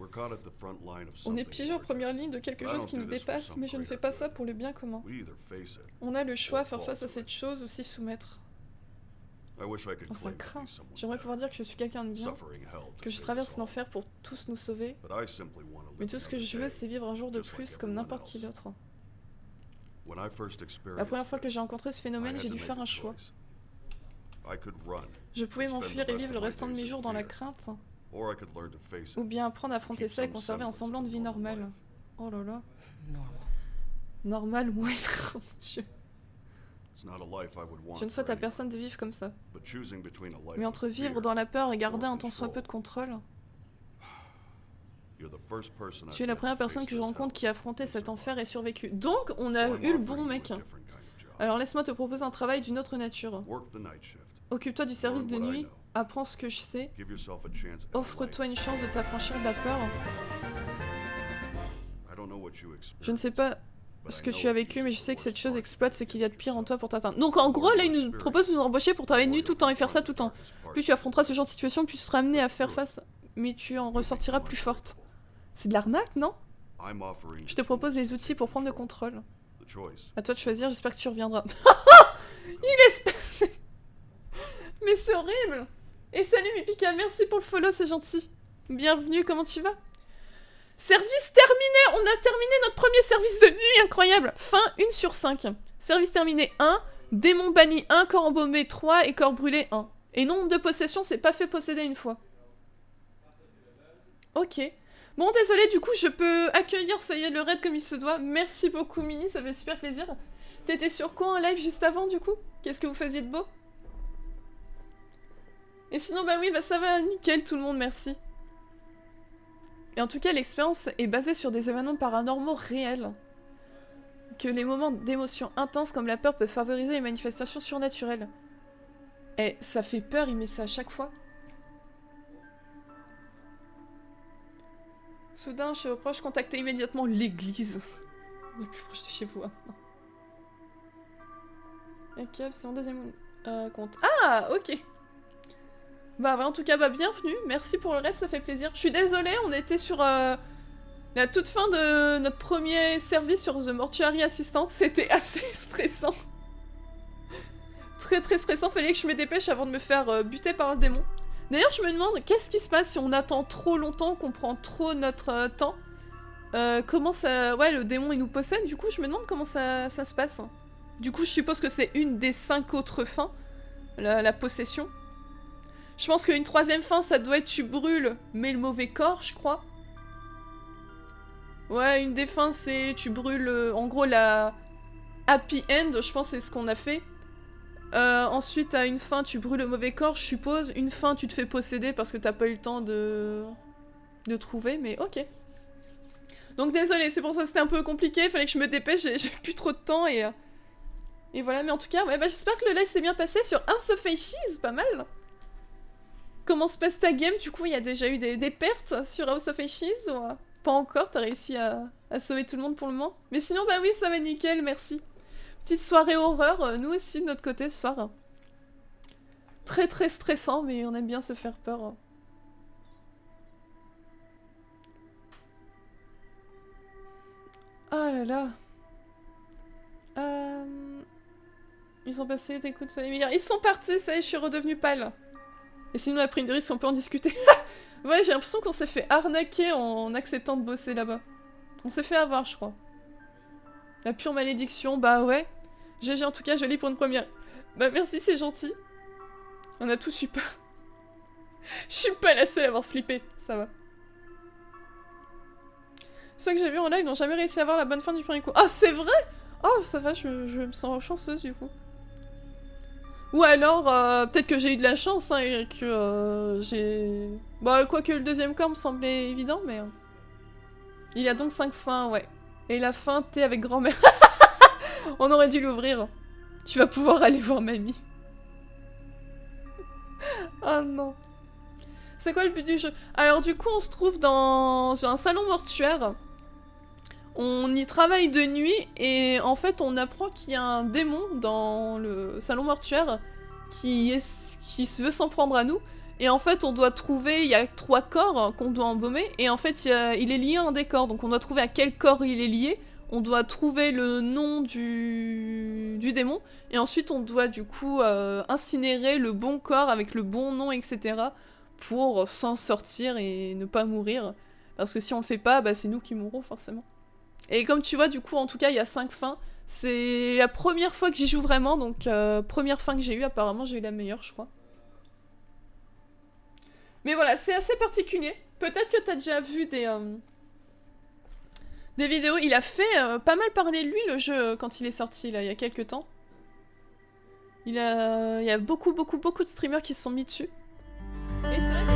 S5: We're caught at the front line of
S1: On est
S5: something
S1: piégé en
S5: larger.
S1: première ligne de quelque chose qui nous dépasse, mais je ne fais pas ça pour le bien commun.
S5: We either face it.
S1: On a le choix, faire face à cette chose ou s'y soumettre.
S5: I wish I could
S1: Oh, ça
S5: claim to
S1: craint.
S5: be someone
S1: J'aimerais pouvoir dire que je suis quelqu'un de bien,
S5: suffering hell to
S1: que je
S5: save
S1: traverse
S5: us all.
S1: l'enfer pour tous nous sauver,
S5: But I simply want to
S1: mais
S5: live
S1: tout ce que
S5: another
S1: je veux,
S5: day.
S1: c'est vivre un jour de
S5: just like
S1: plus comme
S5: everyone
S1: n'importe qui
S5: else.
S1: d'autre.
S5: When I first experienced
S1: La première fois que
S5: this,
S1: j'ai rencontré ce
S5: I
S1: phénomène,
S5: had
S1: j'ai
S5: to
S1: dû
S5: make
S1: faire
S5: a
S1: un choix.
S5: choice. I could run,
S1: Je pouvais
S5: spend
S1: m'enfuir
S5: the
S1: et
S5: rest
S1: vivre
S5: of
S1: le
S5: my
S1: restant de
S5: days
S1: mes
S5: in
S1: jours dans la
S5: fear.
S1: crainte,
S5: or I could learn to face
S1: ou
S5: it.
S1: bien apprendre à affronter
S5: Keep
S1: ça et
S5: some
S1: conserver un
S5: semblance
S1: semblant de
S5: of
S1: vie
S5: normal
S1: normale.
S5: life.
S1: Oh là là.
S3: Normal.
S1: Normal, ouais, oh mon Dieu.
S5: It's not a life I would want
S1: Je ne
S5: for
S1: souhaite à
S5: anyone.
S1: personne de vivre comme ça.
S5: But choosing between a life
S1: Mais
S5: of
S1: entre vivre
S5: fear,
S1: dans la peur et garder
S5: or
S1: un tant soit peu de
S5: control,
S1: contrôle,
S5: you're the first person I've
S1: tu es la
S5: met
S1: première
S5: to
S1: personne
S5: face
S1: que je
S5: this
S1: rencontre
S5: hell
S1: qui a affronté
S5: and
S1: cet
S5: survived.
S1: enfer et survécu. Donc, on a
S5: So I'm
S1: eu le bon
S5: offering you a
S1: mec.
S5: different kind of job.
S1: Alors laisse-moi te proposer un travail d'une autre nature.
S5: Work the night shift.
S1: Occupe-toi du service de
S5: Learn what I
S1: nuit,
S5: know.
S1: apprends ce que je sais,
S5: Give yourself a chance at
S1: offre-toi
S5: life.
S1: une chance de t'affranchir de la peur.
S5: I don't know what you
S1: Je ne sais
S5: experienced,
S1: pas
S5: but
S1: ce
S5: I
S1: que
S5: know
S1: tu as
S5: it
S1: vécu,
S5: uses
S1: mais je
S5: the
S1: sais que cette
S5: worst
S1: chose
S5: parts
S1: exploite ce qu'il y a de
S5: against
S1: pire en toi
S5: yourself.
S1: pour t'atteindre. Donc en gros, là, il nous propose de nous embaucher pour travailler de nuit tout le temps et faire ça tout le temps. Plus tu affronteras ce genre de situation, plus tu seras amené à faire face, mais tu en ressortiras plus forte. C'est de l'arnaque, non?
S5: I'm offering
S1: Je te propose des outils pour prendre le contrôle.
S5: the choice.
S1: À toi de choisir, j'espère que tu reviendras. Il espère... Mais c'est horrible. Et salut Mipika, merci pour le follow, c'est gentil. Bienvenue, comment tu vas? Service terminé. On a terminé notre premier service de nuit, incroyable. Fin 1 sur 5. Service terminé 1, démon banni 1, corps embaumé 3 et corps brûlé 1. Et nombre de possessions, c'est pas fait posséder une fois. Ok. Bon, désolé, du coup, je peux accueillir, ça y est, le raid comme il se doit. Merci beaucoup, Mini, ça fait super plaisir. T'étais sur quoi en live juste avant, du coup? Qu'est-ce que vous faisiez de beau? Et sinon, bah oui, bah ça va, nickel, tout le monde, merci. Et en tout cas, l'expérience est basée sur des événements paranormaux réels. Que les moments d'émotion intense comme la peur peuvent favoriser les manifestations surnaturelles. Et ça fait peur, il met ça à chaque fois. Soudain, chez vos proches, contactez immédiatement l'église. Le plus proche de chez vous. Hein. Ok, c'est mon deuxième compte. Ah, ok. Bah ouais, en tout cas, bah bienvenue. Merci pour le reste, ça fait plaisir. Je suis désolée, on était sur la toute fin de notre premier service sur The Mortuary Assistant. C'était assez stressant. Très très stressant, fallait que je me dépêche avant de me faire buter par le démon. D'ailleurs, je me demande, qu'est-ce qui se passe si on attend trop longtemps, qu'on prend trop notre temps? Comment ça... Ouais, le démon, il nous possède, du coup, je me demande comment ça se passe. Du coup, je suppose que c'est une des 5 autres fins, la possession. Je pense qu'une troisième fin, ça doit être tu brûles, mais le mauvais corps, je crois. Ouais, une des fins, c'est tu brûles, en gros, la happy end, je pense c'est ce qu'on a fait. Ensuite, à une fin, tu brûles le mauvais corps, je suppose. Une fin, tu te fais posséder parce que t'as pas eu le temps de trouver, mais ok. Donc désolé, c'est pour ça que c'était un peu compliqué, fallait que je me dépêche, j'ai plus trop de temps et voilà, mais en tout cas, ouais, bah, j'espère que le live s'est bien passé sur House of Ashes, pas mal. Comment se passe ta game? Du coup, il y a déjà eu des pertes sur House of Ashes ou pas encore? T'as réussi à sauver tout le monde pour le moment? Mais sinon, bah oui, ça va nickel, merci. Petite soirée horreur, nous aussi de notre côté ce soir. Très très stressant, mais on aime bien se faire peur. Ah là là. Ils sont passés, t'écoutes, ça les meilleurs. Ils sont partis, ça y est, je suis redevenue pâle. Et sinon, la prime de risque, on peut en discuter. Ouais, j'ai l'impression qu'on s'est fait arnaquer en acceptant de bosser là-bas. On s'est fait avoir, je crois. La pure malédiction, bah ouais. GG en tout cas, joli pour une première. Bah merci, c'est gentil. On a tous eu peur. Je suis pas la seule à avoir flippé, ça va. Ceux que j'ai vus en live n'ont jamais réussi à avoir la bonne fin du premier coup. Ah, c'est vrai? Oh, ça va, je me sens chanceuse du coup. Ou alors, peut-être que j'ai eu de la chance, hein, et que j'ai... Bah, quoique le deuxième corps me semblait évident, mais... Il y a donc 5 fins, ouais. Et la fin, t'es avec grand-mère. On aurait dû l'ouvrir. Tu vas pouvoir aller voir mamie. Oh non. C'est quoi le but du jeu? Alors du coup, on se trouve dans un salon mortuaire. On y travaille de nuit et en fait, on apprend qu'il y a un démon dans le salon mortuaire qui veut s'en prendre à nous. Et en fait, on doit trouver, il y a 3 corps qu'on doit embaumer, et en fait, il est lié à un des corps, donc on doit trouver à quel corps il est lié, on doit trouver le nom du démon, et ensuite on doit du coup incinérer le bon corps avec le bon nom, etc. pour s'en sortir et ne pas mourir. Parce que si on le fait pas, bah c'est nous qui mourrons forcément. Et comme tu vois, du coup, en tout cas, il y a 5 fins. C'est la première fois que j'y joue vraiment, donc première fin que j'ai eue, apparemment j'ai eu la meilleure, je crois. Mais voilà, c'est assez particulier. Peut-être que t'as déjà vu des vidéos. Il a fait pas mal parler de lui, le jeu, quand il est sorti, là, il y a quelques temps. Il y a beaucoup de streamers qui se sont mis dessus. Et c'est vrai que